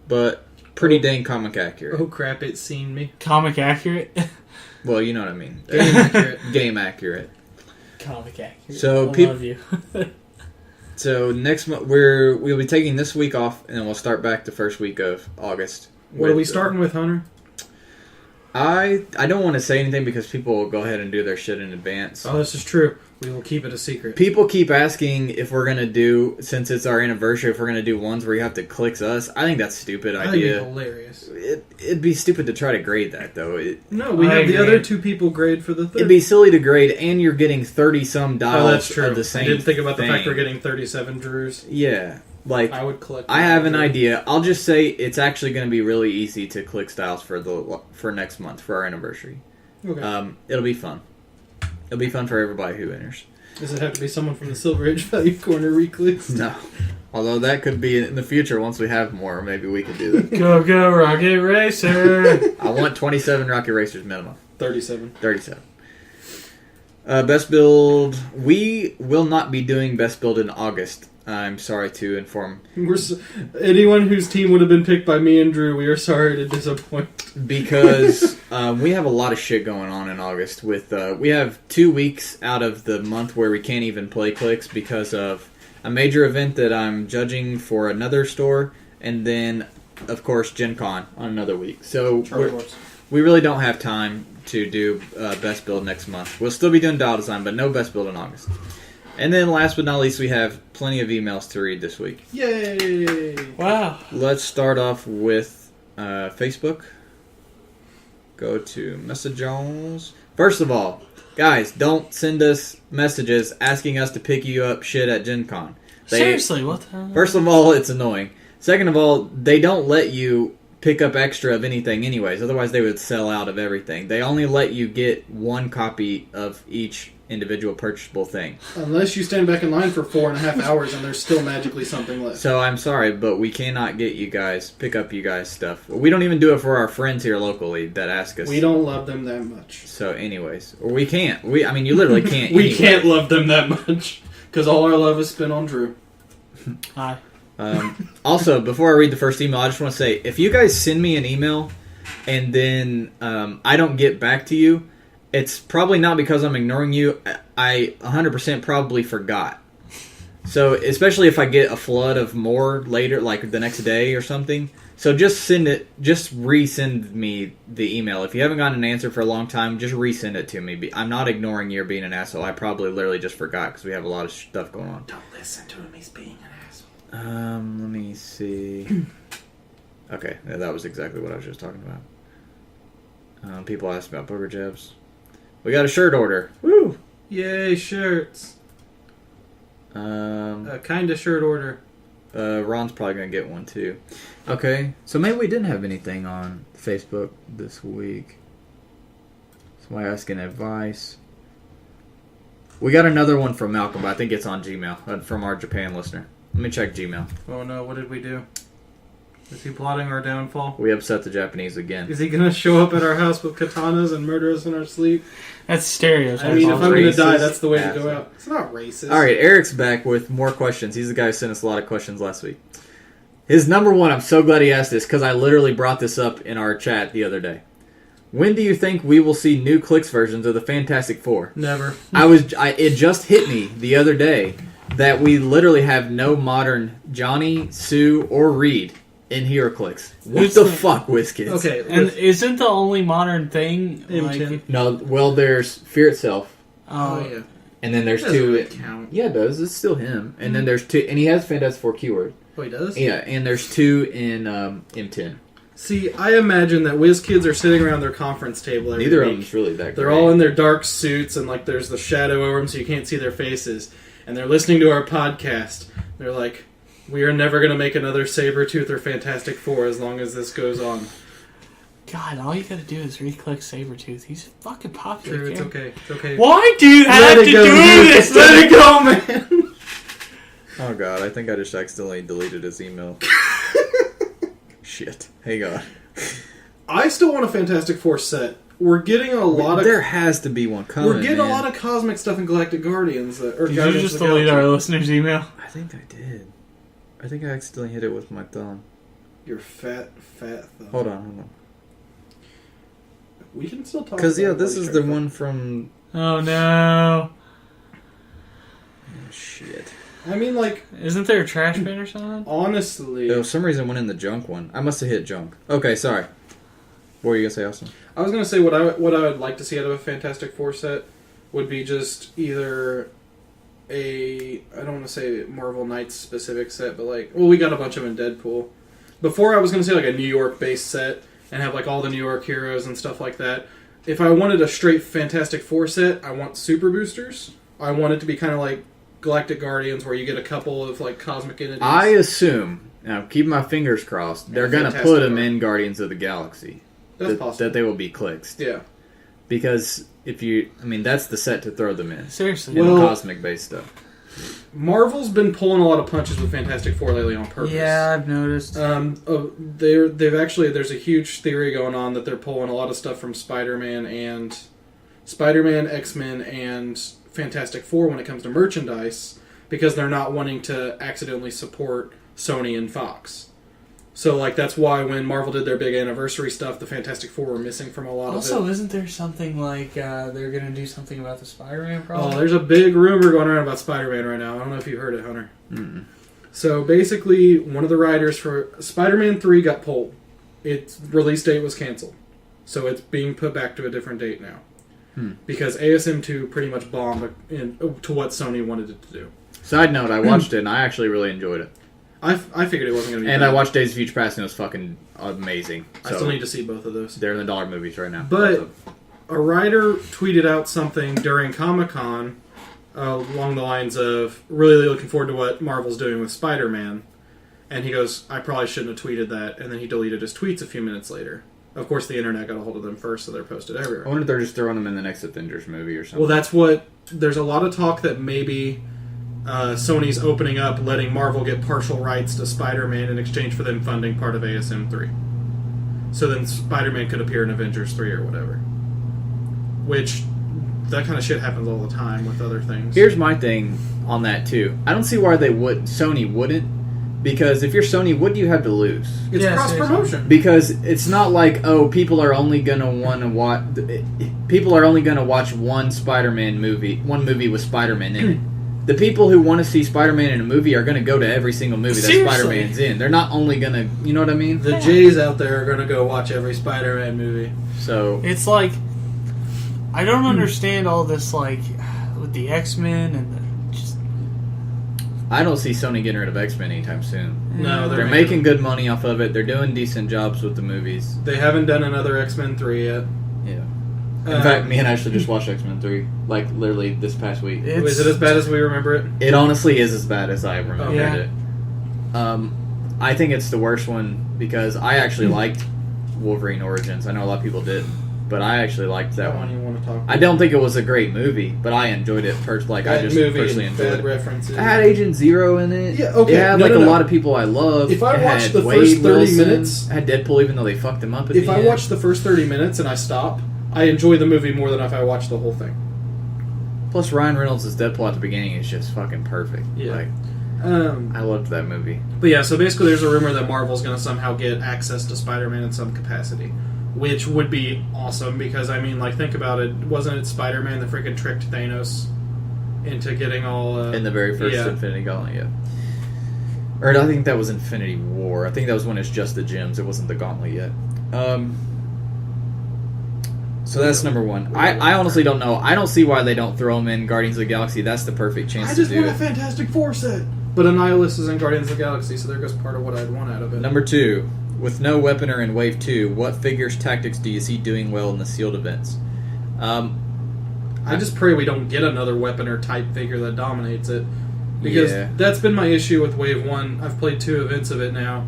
but pretty dang comic accurate. Oh crap, it's seen me. Comic accurate? Well, you know what I mean. Game accurate. Game accurate. Comic accurate. So I love you. So next month we'll be taking this week off, and then we'll start back the first week of August. What are we starting with, Hunter? I don't want to say anything because people will go ahead and do their shit in advance. Oh, this is true. We will keep it a secret. People keep asking if we're going to do, since it's our anniversary, if we're going to do ones where you have to click us. I think that's a stupid I think idea. it'd be hilarious. It'd be stupid to try to grade that, though. No, we I have the agree. other two people grade for the third. It'd be silly to grade, and you're getting 30-some dials Oh, that's true. of the same I didn't think about thing. the fact we're getting 37 Drews. Yeah. Like, I would collect. I have an idea. I'll just say it's actually going to be really easy to click styles for next month, for our anniversary. Okay. It'll be fun. It'll be fun for everybody who enters. Does it have to be someone from the Silver Age Value Corner reclicks? No. Although that could be in the future once we have more. Maybe we could do that. Go, go, Rocket Racer! I want 27 Rocket Racers minimum. 37. 37. Best build. We will not be doing best build in August. I'm sorry to inform. Anyone whose team would have been picked by me and Drew, we are sorry to disappoint. Because we have a lot of shit going on in August. We have 2 weeks out of the month where we can't even play clicks because of a major event that I'm judging for another store, and then, of course, Gen Con on another week. So we really don't have time to do best build next month. We'll still be doing dial design, but no best build in August. And then, last but not least, we have plenty of emails to read this week. Yay! Wow. Let's start off with Facebook. Go to messages. First of all, guys, don't send us messages asking us to pick you up shit at Gen Con. Seriously, what the hell? First of all, it's annoying. Second of all, they don't let you pick up extra of anything anyways. Otherwise, they would sell out of everything. They only let you get one copy of each individual purchasable thing. Unless you stand back in line for 4.5 hours and there's still magically something left. So I'm sorry, but we cannot pick up you guys stuff. We don't even do it for our friends here locally that ask us. We don't love them that much. So anyways, or we can't. You literally can't. We anyway. can't love them that much. Because all our love is spent on Drew. Hi. Also, before I read the first email, I just want to say, if you guys send me an email and then I don't get back to you, it's probably not because I'm ignoring you. I 100% probably forgot. So, especially if I get a flood of more later, like the next day or something. So just resend me the email. If you haven't gotten an answer for a long time, just resend it to me. I'm not ignoring you or being an asshole. I probably literally just forgot because we have a lot of stuff going on. Don't listen to him, he's being an asshole. Let me see. Okay, yeah, that was exactly what I was just talking about. People asked about booger jabs. We got a shirt order. Woo! Yay, shirts. A kind of shirt order. Ron's probably going to get one too. Okay, so maybe we didn't have anything on Facebook this week. Somebody asking advice. We got another one from Malcolm, but I think it's on Gmail, from our Japan listener. Let me check Gmail. Oh no, what did we do? Is he plotting our downfall? We upset the Japanese again. Is he going to show up at our house with katanas and murder us in our sleep? That's stereotype. I mean, if I'm going to Racist die, that's the way to asshole. go out. It's not racist. Alright, Eric's back with more questions. He's the guy who sent us a lot of questions last week. His number one, I'm so glad he asked this, because I literally brought this up in our chat the other day. When do you think we will see new Clicks versions of the Fantastic Four? Never. It just hit me the other day that we literally have no modern Johnny, Sue, or Reed in Heroclix. What Who's the the- fuck, WizKids? Okay, And isn't the only modern thing M10. like... No, well, there's Fear Itself, Oh, yeah. and then there's Doesn't two... really count. Yeah, it does. It's still him. And then there's two... And he has Fantastic Four keyword. Oh, he does? Yeah, and there's two in M10. See, I imagine that WizKids are sitting around their conference table every Neither of week. them's really that They're great. all in their dark suits, and like there's the shadow over them, so you can't see their faces. And they're listening to our podcast. They're like, "We are never going to make another Sabretooth or Fantastic Four as long as this goes on." God, all you gotta do is re-click Sabretooth. He's fucking popular. True, it's Karen. okay. It's okay. Why do you Let have it to go, do man. this? Let it go, man. Oh god, I think I just accidentally deleted his email. Shit. Hang on. I still want a Fantastic Four set. We're getting a lot of. There has to be one coming. We're getting man. a lot of cosmic stuff in Galactic Guardians. Or Did you Guardians just of the delete Galaxy. our listener's email? I think I did. I think I accidentally hit it with my thumb. Your fat thumb. Hold on. We can still talk. Because, yeah, about this Bloody is the Trigger. one from... Oh no. Oh, shit. I mean, like, Isn't there a trash bin or something? honestly. For some reason it went in the junk one. I must have hit junk. Okay, sorry. What were you gonna say, Austin? I was gonna say what I would like to see out of a Fantastic Four set would be just either I don't want to say Marvel Knights specific set, but like, well, we got a bunch of them in Deadpool. Before I was gonna say like a New York based set and have like all the New York heroes and stuff like that. If I wanted a straight Fantastic Four set, I want super boosters. I want it to be kind of like Galactic Guardians, where you get a couple of like cosmic entities. I assume, now keep my fingers crossed, they're going to put them in Guardians of the Galaxy. That's possible. That they will be clicked. Yeah. Because that's the set to throw them in. Seriously. In the cosmic-based stuff. Marvel's been pulling a lot of punches with Fantastic Four lately on purpose. Yeah, I've noticed. They've actually, there's a huge theory going on that they're pulling a lot of stuff from Spider-Man, X-Men, and Fantastic Four when it comes to merchandise, because they're not wanting to accidentally support Sony and Fox. So, like, that's why when Marvel did their big anniversary stuff, the Fantastic Four were missing from a lot of it. Also, isn't there something like they're going to do something about the Spider-Man problem? Oh, there's a big rumor going around about Spider-Man right now. I don't know if you heard it, Hunter. Mm-mm. So, basically, one of the writers for Spider-Man 3 got pulled. Its release date was canceled. So, it's being put back to a different date now. Because ASM 2 pretty much bombed to what Sony wanted it to do. Side note, I watched it and I actually really enjoyed it. I figured it wasn't going to be And bad. I watched Days of Future Past and it was fucking amazing. I still need to see both of those. They're in the dollar movies right now. But a writer tweeted out something during Comic-Con along the lines of, really looking forward to what Marvel's doing with Spider-Man. And he goes, I probably shouldn't have tweeted that. And then he deleted his tweets a few minutes later. Of course, the internet got a hold of them first, so they're posted everywhere. I wonder if they're just throwing them in the next Avengers movie or something. Well, that's what... There's a lot of talk that maybe Sony's opening up, letting Marvel get partial rights to Spider-Man in exchange for them funding part of ASM 3. So then Spider-Man could appear in Avengers 3 or whatever. Which, that kind of shit happens all the time with other things. Here's my thing on that, too. I don't see why Sony wouldn't. Because if you're Sony, what do you have to lose? It's cross-promotion. Because it's not like, people are only going to want to watch... People are only going to watch one Spider-Man movie, one movie with Spider-Man in it. The people who want to see Spider-Man in a movie are going to go to every single movie that Spider-Man's in. They're not only going to... You know what I mean? The Jays out there are going to go watch every Spider-Man movie. So... It's like... I don't understand all this, like, with the X-Men and the... I don't see Sony getting rid of X-Men anytime soon. No, they're making good money off of it. They're doing decent jobs with the movies. They haven't done another X-Men 3 yet. Yeah. In fact, me and Ashley just watched X-Men 3, like, literally this past week. Is it as bad as we remember it? It honestly is as bad as I remembered it. I think it's the worst one because I actually liked Wolverine Origins. I know a lot of people did, but I actually liked that one. You want to talk about? I don't think it was a great movie, but I enjoyed it. I just personally enjoyed it. References. It had Agent Zero in it. Yeah, okay. It had a lot of people I love. If I watched had the Wade first 30 Wilson. minutes... It had Deadpool, even though they fucked him up at the end. If I watch the first 30 minutes and I stop, I enjoy the movie more than if I watch the whole thing. Plus, Ryan Reynolds' Deadpool at the beginning is just fucking perfect. Yeah. Like, I loved that movie. But yeah, so basically there's a rumor that Marvel's going to somehow get access to Spider-Man in some capacity. Which would be awesome, because, I mean, like, think about it. Wasn't it Spider-Man that freaking tricked Thanos into getting all... in the very first Infinity Gauntlet, yeah. Or I think that was Infinity War. I think that was when it's just the gems. It wasn't the Gauntlet yet. So that's number one. I honestly don't know. I don't see why they don't throw them in Guardians of the Galaxy. That's the perfect chance to do it. I just want a Fantastic Four set. But Annihilus is in Guardians of the Galaxy, so there goes part of what I'd want out of it. Number two. With no Weaponer in Wave 2, what figures tactics do you see doing well in the sealed events? I just pray we don't get another Weaponer type figure that dominates it. Because that's been my issue with Wave 1. I've played 2 events of it now.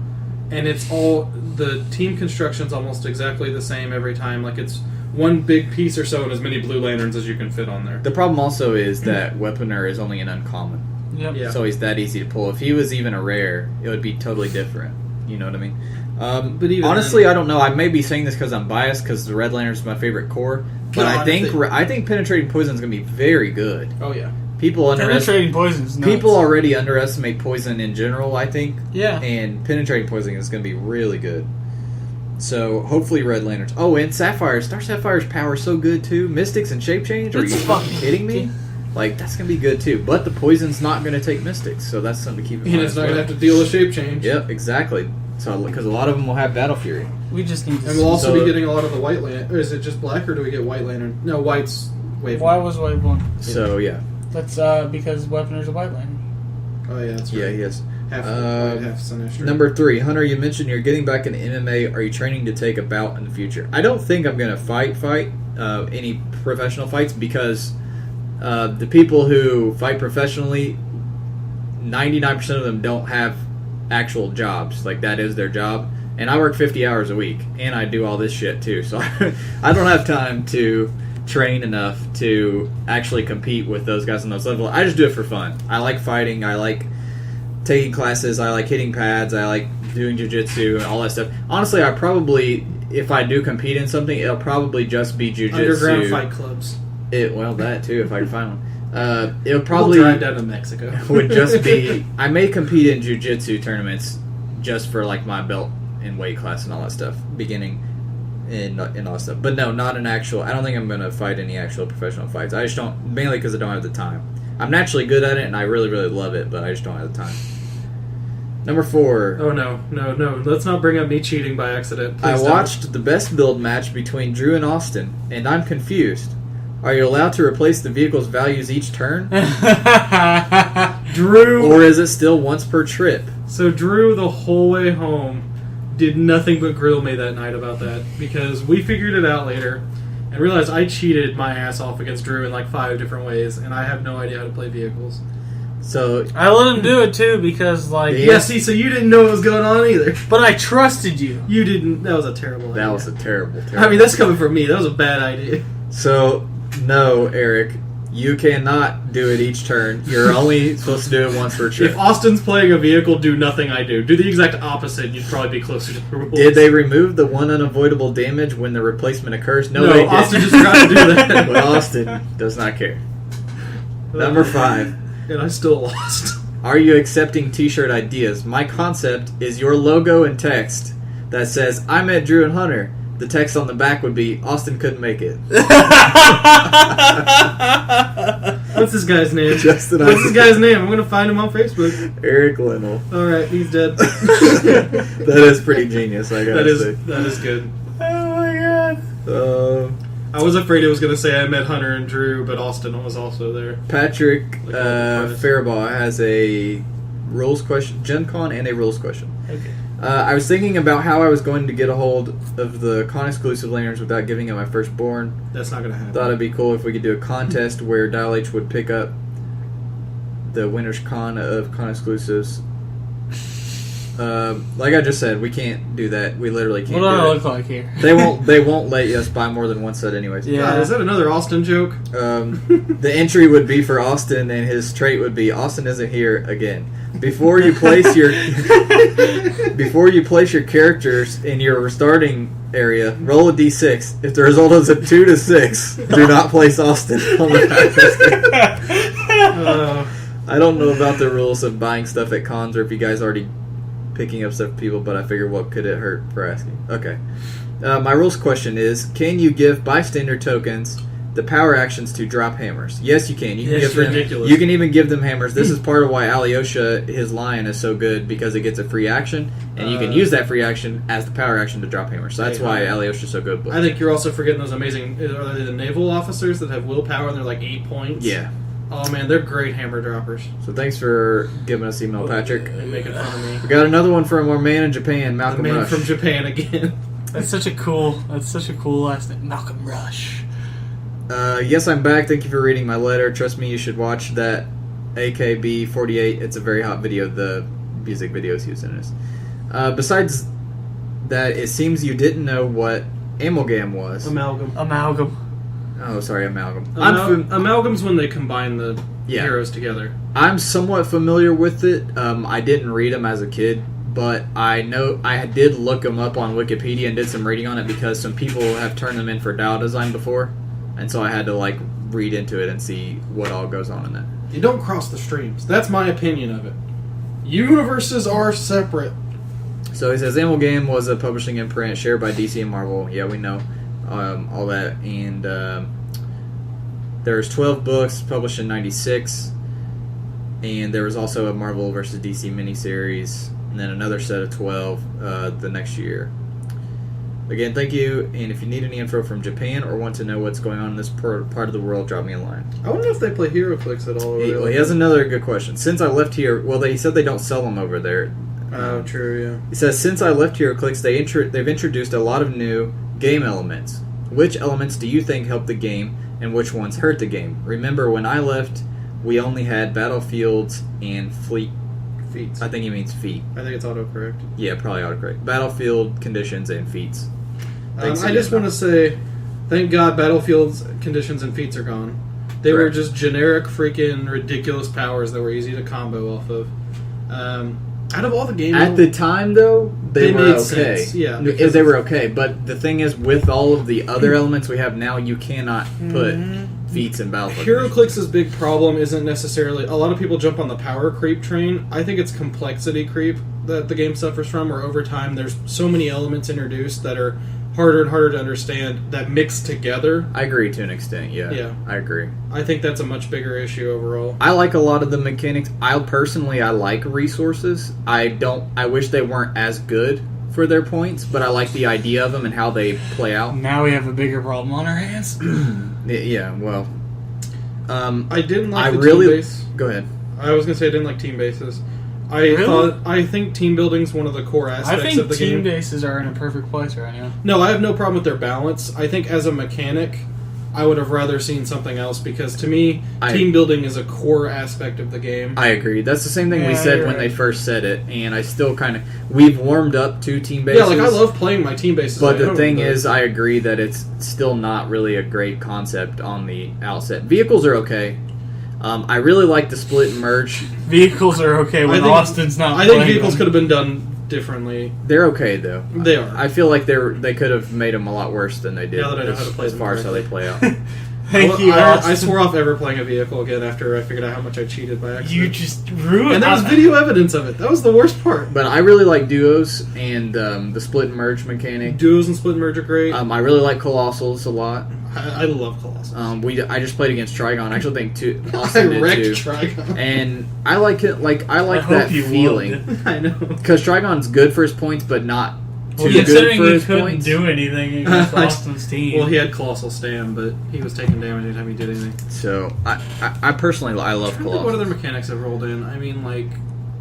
And it's all... The team construction's almost exactly the same every time. Like, it's one big piece or so and as many Blue Lanterns as you can fit on there. The problem also is that Weaponer is only an uncommon. Yep. Yeah. So he's that easy to pull. If he was even a rare, it would be totally different. You know what I mean? But even honestly, I don't know. I may be saying this because I'm biased because the Red Lantern is my favorite core. But I think Penetrating Poison is going to be very good. Oh, yeah. Penetrating Poison is nuts. People already underestimate Poison in general, I think. Yeah. And Penetrating Poison is going to be really good. So, hopefully Red Lanterns. Oh, and Sapphire. Star Sapphire's power is so good, too. Mystics and Shape Change? Are you fucking kidding me? Like, that's going to be good, too. But the poison's not going to take Mystics, so that's something to keep in mind. And it's not going to have to deal with shape change. Yep, exactly. So, because a lot of them will have Battle Fury. We just need to. And we'll also be getting a lot of the White Lantern. Or is it just black, or do we get White Lantern? No, White's Wave. Why was Wave 1? So, yeah. That's because Weaponer's a White Lantern. Oh, yeah, that's right. Yeah, he is. Half White, half Sinestro. Number 3, Hunter, you mentioned you're getting back into MMA. Are you training to take a bout in the future? I don't think I'm going to fight any professional fights because the people who fight professionally, 99% of them don't have actual jobs. Like, that is their job. And I work 50 hours a week, and I do all this shit, too. So I don't have time to train enough to actually compete with those guys on those levels. I just do it for fun. I like fighting. I like taking classes. I like hitting pads. I like doing jiu-jitsu and all that stuff. Honestly, I probably, if I do compete in something, it'll probably just be jiu-jitsu. Underground fight clubs. Well, that too, if I can find one. It'll probably we'll drive down to Mexico. would just be. I may compete in jiu-jitsu tournaments just for like my belt and weight class and all that stuff, beginning and all that stuff. But no, not an actual. I don't think I'm going to fight any actual professional fights. I just don't, mainly because I don't have the time. I'm naturally good at it, and I really, really love it, but I just don't have the time. Number 4. Oh, no. Let's not bring up me cheating by accident. Please I don't. watched the best build match between Drew and Austin, and I'm confused. Are you allowed to replace the vehicle's values each turn? Drew. Or is it still once per trip? So Drew, the whole way home, did nothing but grill me that night about that, because we figured it out later and realized I cheated my ass off against Drew in like 5 different ways, and I have no idea how to play vehicles. So I let him do it too because, like, Yeah, see, so you didn't know what was going on either. but I trusted you. You didn't. That was a terrible idea. that was a terrible. I mean, that's coming from me. That was a bad idea. So no, Eric, you cannot do it each turn. You're only supposed to do it once per trip. If Austin's playing a vehicle, do nothing I do. Do the exact opposite, and you'd probably be closer to the rules. Did they remove the one unavoidable damage when the replacement occurs? No, they didn't. Austin just forgot to do that. But Austin does not care. Number 5. And I still lost. Are you accepting t-shirt ideas? My concept is your logo and text that says, I met Drew and Hunter. The text on the back would be, Austin couldn't make it. What's this guy's name? What's Justin this guy's name? I'm going to find him on Facebook. Eric Linnell. Alright, he's dead. That is pretty genius, I gotta say. That is good. Oh my god. I was afraid it was going to say I met Hunter and Drew, but Austin was also there. Patrick Like all the Faribault has a rules question, Gen Con, and a rules question. Okay. I was thinking about how I was going to get a hold of the con exclusive lanterns without giving it my firstborn. That's not going to happen. Thought it'd be cool if we could do a contest where Dial H would pick up the winner's con of con exclusives. Like I just said, we can't do that. We literally can't. What do I do look it. like here? They won't let us buy more than one set, anyways. Yeah. God, is that another Austin joke? The entry would be for Austin, and his trait would be Austin isn't here again. Before you place your characters in your starting area, roll a d6. If the result is a 2 to 6, do not place Austin on the back. I don't know about the rules of buying stuff at cons, or if you guys already picking up stuff for people, but I figure what could it hurt for asking. Okay. My rules question is, can you give bystander tokens the power actions to drop hammers? Yes, you can. You can It's give them, ridiculous. You can even give them hammers. This is part of why Alyosha, his lion, is so good, because it gets a free action, and you can use that free action as the power action to drop hammers. So that's why Alyosha is so good. I think you're also forgetting those amazing... Are they the naval officers that have willpower and they're like 8 points? Yeah. Oh man, they're great hammer droppers. So thanks for giving us email, Patrick. And making fun of me. We got another one from our man in Japan, The Malcolm man Rush. from Japan again. That's such a cool last name. Malcolm Rush. Yes, I'm back. Thank you for reading my letter. Trust me, you should watch that AKB48. It's a very hot video. The music video is used in this. Besides that, it seems you didn't know what amalgam was. Amalgam. Oh, sorry, amalgam. Amalgam's when they combine the Yeah. heroes together. I'm somewhat familiar with it. I didn't read them as a kid, but I know I did look them up on Wikipedia and did some reading on it because some people have turned them in for dial design before, and so I had to like read into it and see what all goes on in that. You don't cross the streams. That's my opinion of it. Universes are separate. So he says Amalgam was a publishing imprint shared by DC and Marvel. Yeah, we know all that. And There's 12 books published in 96, and there was also a Marvel vs. DC miniseries, and then another set of 12 the next year. Again, thank you, and if you need any info from Japan or want to know what's going on in this part of the world, drop me a line. I wonder if they play Heroclix at all. He has another good question. Since I left here, he said they don't sell them over there. Oh, true, yeah. He says, since I left Heroclix, they've introduced a lot of new game elements. Which elements do you think help the game, and which ones hurt the game? Remember, when I left, we only had battlefields and feats. I think he means feet. I think it's autocorrect. Yeah, probably autocorrect. Battlefield, conditions, and feats. I just want to say, thank God battlefields, conditions, and feats are gone. They were just generic, freaking ridiculous powers that were easy to combo off of. Out of all the games... At the time, though, they were made okay. sense. Yeah, they were okay. But the thing is, with all of the other elements we have now, you cannot put feats in Battlefield. Heroclix's big problem isn't necessarily... A lot of people jump on the power creep train. I think it's complexity creep that the game suffers from, where over time there's so many elements introduced that are harder and harder to understand that mix together. I agree to an extent, yeah. I agree. I think that's a much bigger issue overall. I like a lot of the mechanics. I like resources. I wish they weren't as good for their points, but I like the idea of them and how they play out. Now we have a bigger problem on our hands. Yeah, well... I didn't like team base. Go ahead. I was going to say I didn't like team bases. I think team building's one of the core aspects of the game. I think team bases are in a perfect place right now. No, I have no problem with their balance. I think as a mechanic, I would have rather seen something else, because to me, team building is a core aspect of the game. I agree. That's the same thing we said when they first said it, and I still kind of... We've warmed up to team bases. Yeah, I love playing my team bases. But the thing is, I agree that it's still not really a great concept on the outset. Vehicles are okay. I really like the split and merge. Vehicles are okay when Austin's not I think vehicles could have been done differently. They're okay, though. They are. I feel like they could have made them a lot worse than they did. Now that I know how to play as far as how they play out. Thank you, Austin. I swore off ever playing a vehicle again after I figured out how much I cheated by accident. You just ruined it. And there was video evidence of it. That was the worst part. But I really like duos and the split and merge mechanic. Duos and split and merge are great. I really like Colossals a lot. I love Colossals. I just played against Trigon. I actually think Austin did wrecked too. Trigon. And I like it. I like that feeling. I know, because Trigon's good for his points, but not too good considering for he his couldn't points. do anything against Austin's team. Well, he had Colossal Stam, but he was taking damage anytime he did anything. So I personally love Colossals. What other mechanics have rolled in? I mean, like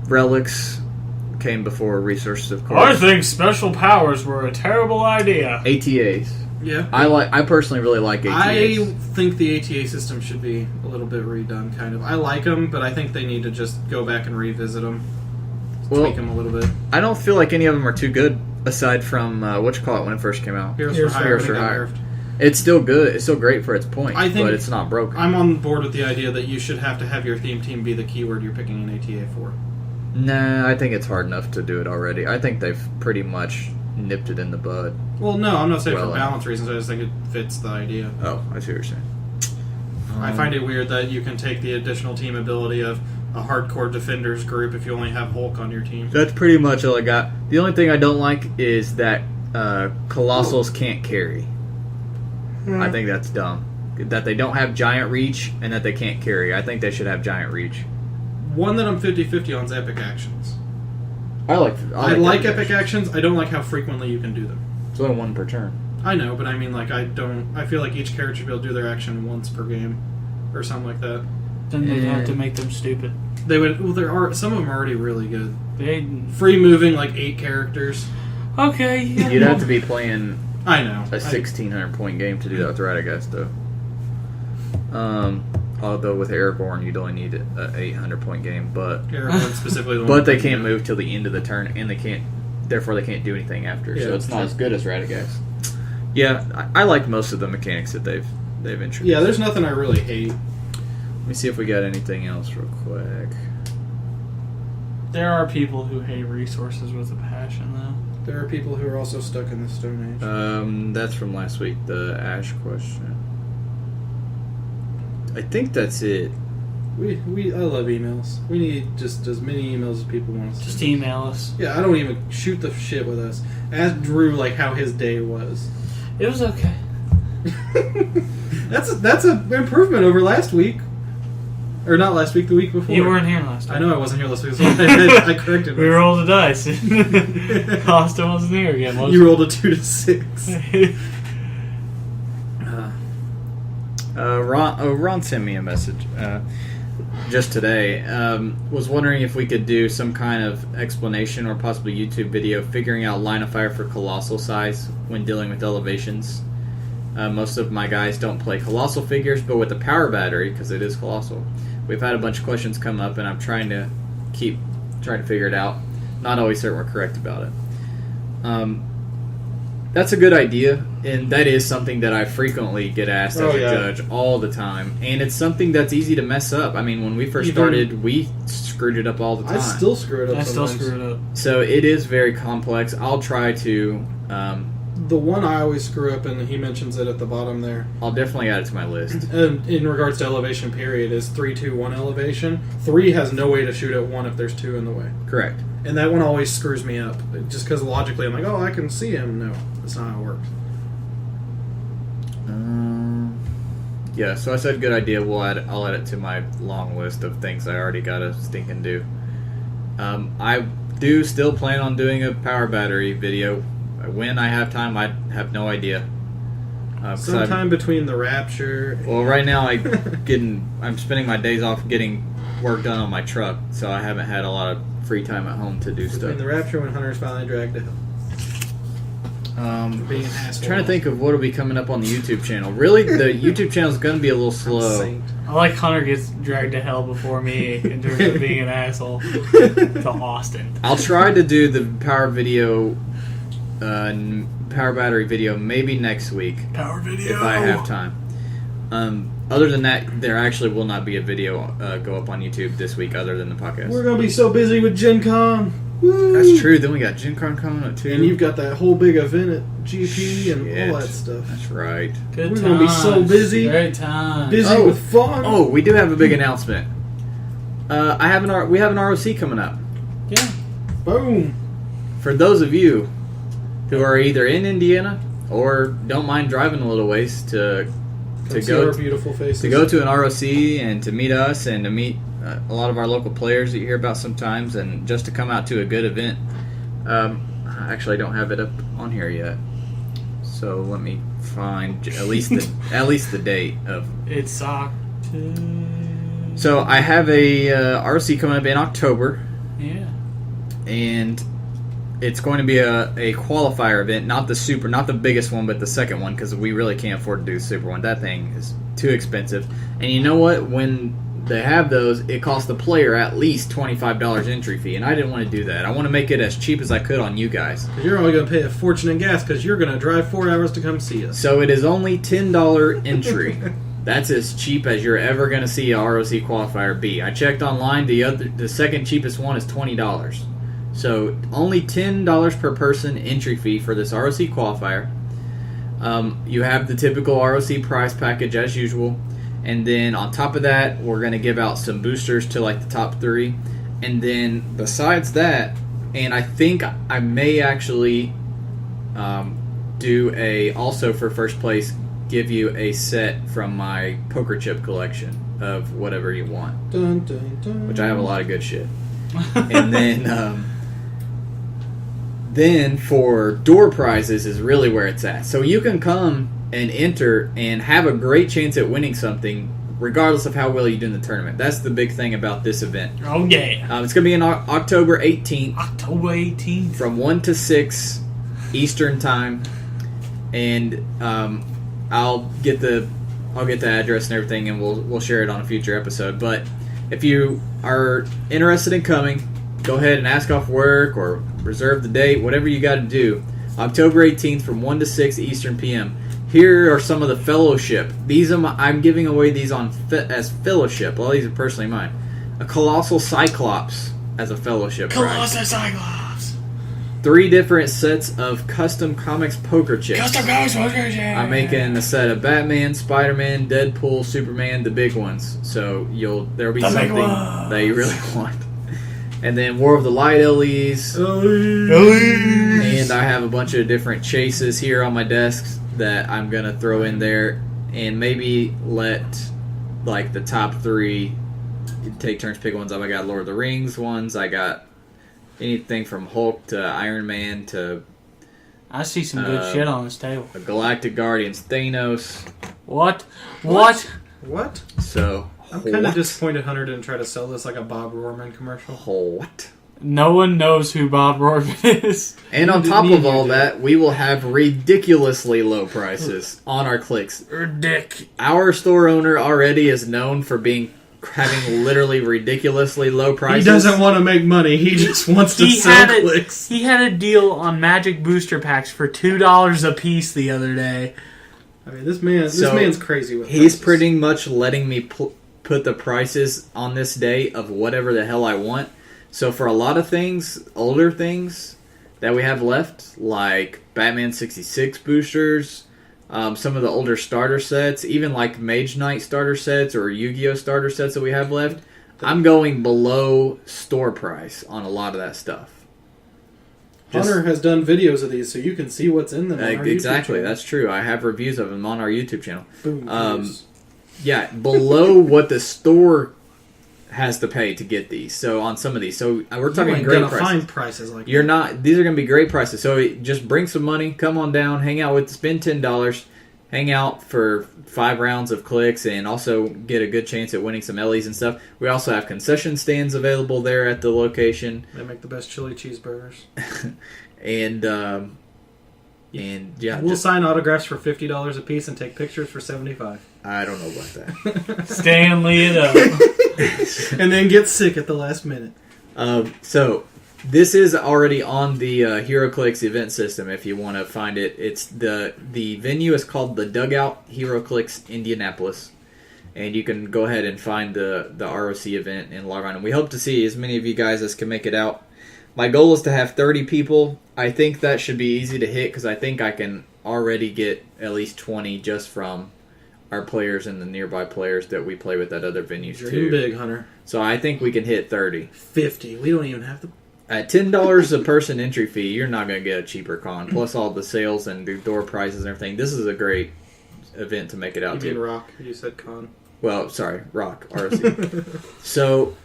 relics came before resources, of course. I think special powers were a terrible idea. ATAs. Yeah. I personally really like ATAs. I think the ATA system should be a little bit redone, kind of. I like them, but I think they need to just go back and revisit them. Tweak them a little bit. I don't feel like any of them are too good, aside from, when it first came out. Heroes for Hire. It's still good. It's still great for its point, but it's not broken. I'm on board with the idea that you should have to have your theme team be the keyword you're picking an ATA for. Nah, I think it's hard enough to do it already. I think they've pretty much nipped it in the bud. Well, no, I'm not saying for balance reasons. I just think it fits the idea. Oh, I see what you're saying. I find it weird that you can take the additional team ability of a hardcore defenders group if you only have Hulk on your team. That's pretty much all I got. The only thing I don't like is that Colossals can't carry. I think that's dumb. That they don't have giant reach and that they can't carry. I think they should have giant reach. One that I'm 50-50 on is Epic Actions. I like Epic Actions. I don't like how frequently you can do them. It's only one per turn. I know, but I mean, like, I feel like each character should be able to do their action once per game, or something like that. Then they'd have to make them stupid. They would. Well, some of them are already really good. Free moving, like 8 characters. Okay. Yeah. You'd have to be playing. I know a 1,600 point game to do that right, I guess, though. Although with Airborne, you'd only need an 800 point game, but Airborne specifically. But they can't move till the end of the turn, and therefore they can't do anything after. Yeah, so it's not as good as Radagast. Yeah, I like most of the mechanics that they've introduced. Yeah, there's nothing I really hate. Let me see if we got anything else real quick. There are people who hate resources with a passion, though. There are people who are also stuck in the Stone Age. That's from last week, the Ash question. I think that's it. I love emails. We need just as many emails as people want us to. Just email us. Yeah, I don't even shoot the shit with us. Ask Drew how his day was. It was okay. That's an improvement over last week. Or not last week, the week before. You weren't here last week. I know I wasn't here last week, so I corrected We myself. rolled the dice. Austin wasn't here again. You rolled a 2 to 6. Ron sent me a message just today. Was wondering if we could do some kind of explanation or possibly YouTube video figuring out line of fire for colossal size when dealing with elevations. Most of my guys don't play colossal figures, but with the power battery, because it is colossal, we've had a bunch of questions come up, and I'm trying to figure it out. Not always certain we're correct about it. That's a good idea, and that is something that I frequently get asked as a judge all the time. And it's something that's easy to mess up. I mean, when we first started, we screwed it up all the time. I still screw it up. I still screw it up. So it is very complex. I'll try to... the one I always screw up, and he mentions it at the bottom there. I'll definitely add it to my list. In regards to elevation period, is 3, 2, 1 elevation. 3 has no way to shoot at 1 if there's 2 in the way. Correct. And that one always screws me up. Just because logically I'm like, oh, I can see him. No, that's not how it works. Yeah, so I said good idea. I'll add it to my long list of things I already got to stinking do. I do still plan on doing a power battery video. When I have time, I have no idea. Sometime between the Rapture. Well, right now I'm spending my days off getting work done on my truck, so I haven't had a lot of free time at home to do Between stuff. the Rapture when Hunter's finally dragged to hell. Being an asshole. Trying to think of what will be coming up on the YouTube channel. Really, the YouTube channel is going to be a little slow. I like Hunter gets dragged to hell before me in terms of being an asshole to Austin. I'll try to do the power battery video maybe next week. Power video. If I have time. Other than that, there actually will not be a video go up on YouTube this week other than the podcast. We're going to be so busy with Gen Con. Woo! That's true. Then we got Gen Con coming up too. And you've got that whole big event at GP and Shit. all that stuff. That's right. Good We're times. going to be so busy. Great time. Busy with fun. Oh, we do have a big announcement. We have an ROC coming up. Yeah. Boom. For those of you who are either in Indiana or don't mind driving a little ways to See our beautiful faces. to go to an ROC and to meet us and to meet a lot of our local players that you hear about sometimes, and just to come out to a good event. Actually, I don't have it up on here yet, so let me find at least the date of. It's October. So I have a ROC coming up in October. Yeah. And it's going to be a qualifier event, not the biggest one, but the second one, because we really can't afford to do the super one. That thing is too expensive. And you know what? When they have those, it costs the player at least $25 entry fee, and I didn't want to do that. I want to make it as cheap as I could on you guys. You're only going to pay a fortune in gas because you're going to drive 4 hours to come see us. So it is only $10 entry. That's as cheap as you're ever going to see a ROC qualifier be. I checked online. The second cheapest one is $20. So only $10 per person entry fee for this ROC qualifier. You have the typical ROC prize package as usual. And then on top of that, we're going to give out some boosters to like the top 3. And then besides that, and I think I may actually also for first place, give you a set from my poker chip collection of whatever you want. Dun, dun, dun. Which I have a lot of good shit. And then for door prizes is really where it's at. So you can come and enter and have a great chance at winning something regardless of how well you do in the tournament. That's the big thing about this event. Oh, yeah. It's going to be on October 18th. October 18th. From 1 to 6 Eastern Time. And I'll get the address and everything, and we'll share it on a future episode. But if you are interested in coming, go ahead and ask off work or reserve the date, whatever you got to do. October 18th from 1 to 6 Eastern PM. Here are some of the fellowship. I'm giving away these as fellowship. Well, these are personally mine. A Colossal Cyclops as a fellowship prize. Colossal Cyclops. 3 different sets of custom comics poker chips. Custom comics poker chips. I'm making a set of Batman, Spider-Man, Deadpool, Superman, the big ones. So there'll be something that you really want. And then War of the Light LEs. And I have a bunch of different chases here on my desks that I'm going to throw in there. and maybe let like the top 3 take turns picking ones up. I got Lord of the Rings ones. I got anything from Hulk to Iron Man to I see some good shit on this table. Galactic Guardians, Thanos. What? So I'm kind of disappointed Hunter didn't try to sell this like a Bob Rohrman commercial. What? No one knows who Bob Rohrman is. And on top of all that, we will have ridiculously low prices on our clicks. Ridic. Our store owner already is known for having literally ridiculously low prices. He doesn't want to make money. He just wants to sell clicks. He had a deal on Magic booster packs for $2 a piece the other day. I mean, this man's crazy with He's prices. pretty much letting me put the prices on this day of whatever the hell I want. So for a lot of things, older things that we have left, like Batman 66 boosters, some of the older starter sets, even like Mage Knight starter sets or Yu-Gi-Oh starter sets that we have left, I'm going below store price on a lot of that stuff. Hunter has done videos of these, so you can see what's in them. On our Exactly, YouTube channel. that's true. I have reviews of them on our YouTube channel. Boom, Yeah, below what the store has to pay to get these. So on some of these, so we're talking great prices. Find prices like You're not. These are going to be great prices. So just bring some money, come on down, hang out with. Spend $10, hang out for 5 rounds of clicks, and also get a good chance at winning some Ellie's and stuff. We also have concession stands available there at the location, They make the best chili cheeseburgers. and yeah, We'll sign autographs for $50 a piece and take pictures for $75. I don't know about that. Stanley it up. And then get sick at the last minute. So this is already on the Heroclix event system. If you want to find it, it's the venue is called the Dugout Heroclix Indianapolis, and you can go ahead and find the ROC event and log on. And we hope to see as many of you guys as can make it out. My goal is to have 30 people. I think that should be easy to hit because I think I can already get at least 20 just from our players and the nearby players that we play with at other venues Dream too. big, Hunter. So I think we can hit 30. 50. We don't even have to. At $10 a person entry fee, you're not going to get a cheaper con. Plus all the sales and the door prizes and everything. This is a great event to make it out You mean to. rock. You said con. Well, sorry, Rock, ROC. So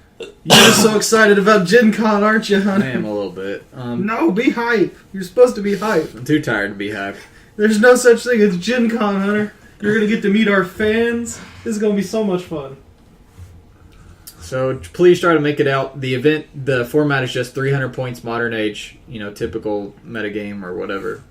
You're so excited about Gen Con, aren't you, I Hunter? am a little bit. No, be hype. You're supposed to be hype. I'm too tired to be hyped. There's no such thing as Gen Con, Hunter. You're going to get to meet our fans. This is going to be so much fun. So please try to make it out. The event, the format is just 300 points, modern age, typical metagame or whatever.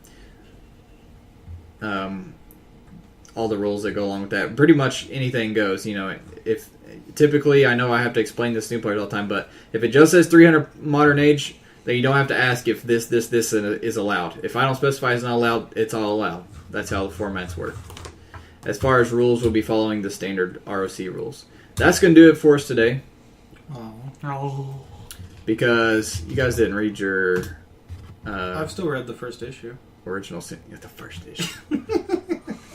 All the rules that go along with that. Pretty much anything goes. If typically, I know I have to explain this to new players all the time, but if it just says 300 modern age, then you don't have to ask if this is allowed. If I don't specify it's not allowed, it's all allowed. That's how the formats work. As far as rules, we'll be following the standard ROC rules. That's going to do it for us today. Oh. Because you guys didn't read your I've still read the first issue. original the first issue.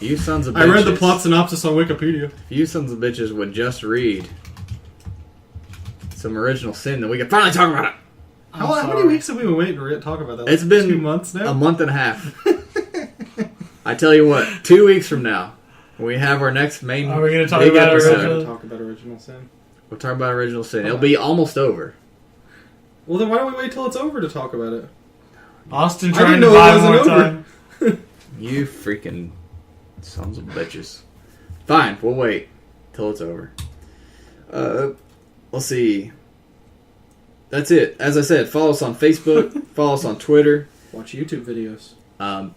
You sons of bitches. I read the plot synopsis on Wikipedia. If you sons of bitches would just read some original sin, then we could finally talk about it. How many weeks have we been waiting to talk about that? It's been 2 months now? a month and a half. I tell you what, 2 weeks from now, when we have our next main Are we gonna talk big about episode, original- Talk about Original Sin. we'll talk about original sin. It'll be almost over. Well, then why don't we wait till it's over to talk about it? Austin I trying didn't to know it buy wasn't more over. time. You freaking sons of bitches. Fine, we'll wait till it's over. Let's see. That's it. As I said, follow us on Facebook, follow us on Twitter. Watch YouTube videos.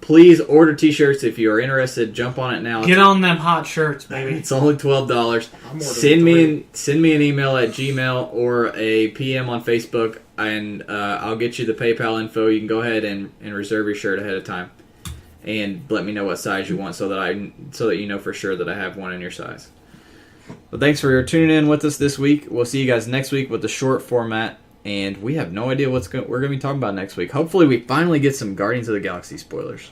Please order t-shirts if you are interested. Jump on it now. Get on them hot shirts, baby. It's only $12. I'm ordering Send three. me an email at Gmail or a PM on Facebook, and I'll get you the PayPal info. You can go ahead and reserve your shirt ahead of time, and let me know what size you want so that you know for sure that I have one in your size. Well, thanks for tuning in with us this week. We'll see you guys next week with the short format. And we have no idea we're going to be talking about next week. Hopefully we finally get some Guardians of the Galaxy spoilers.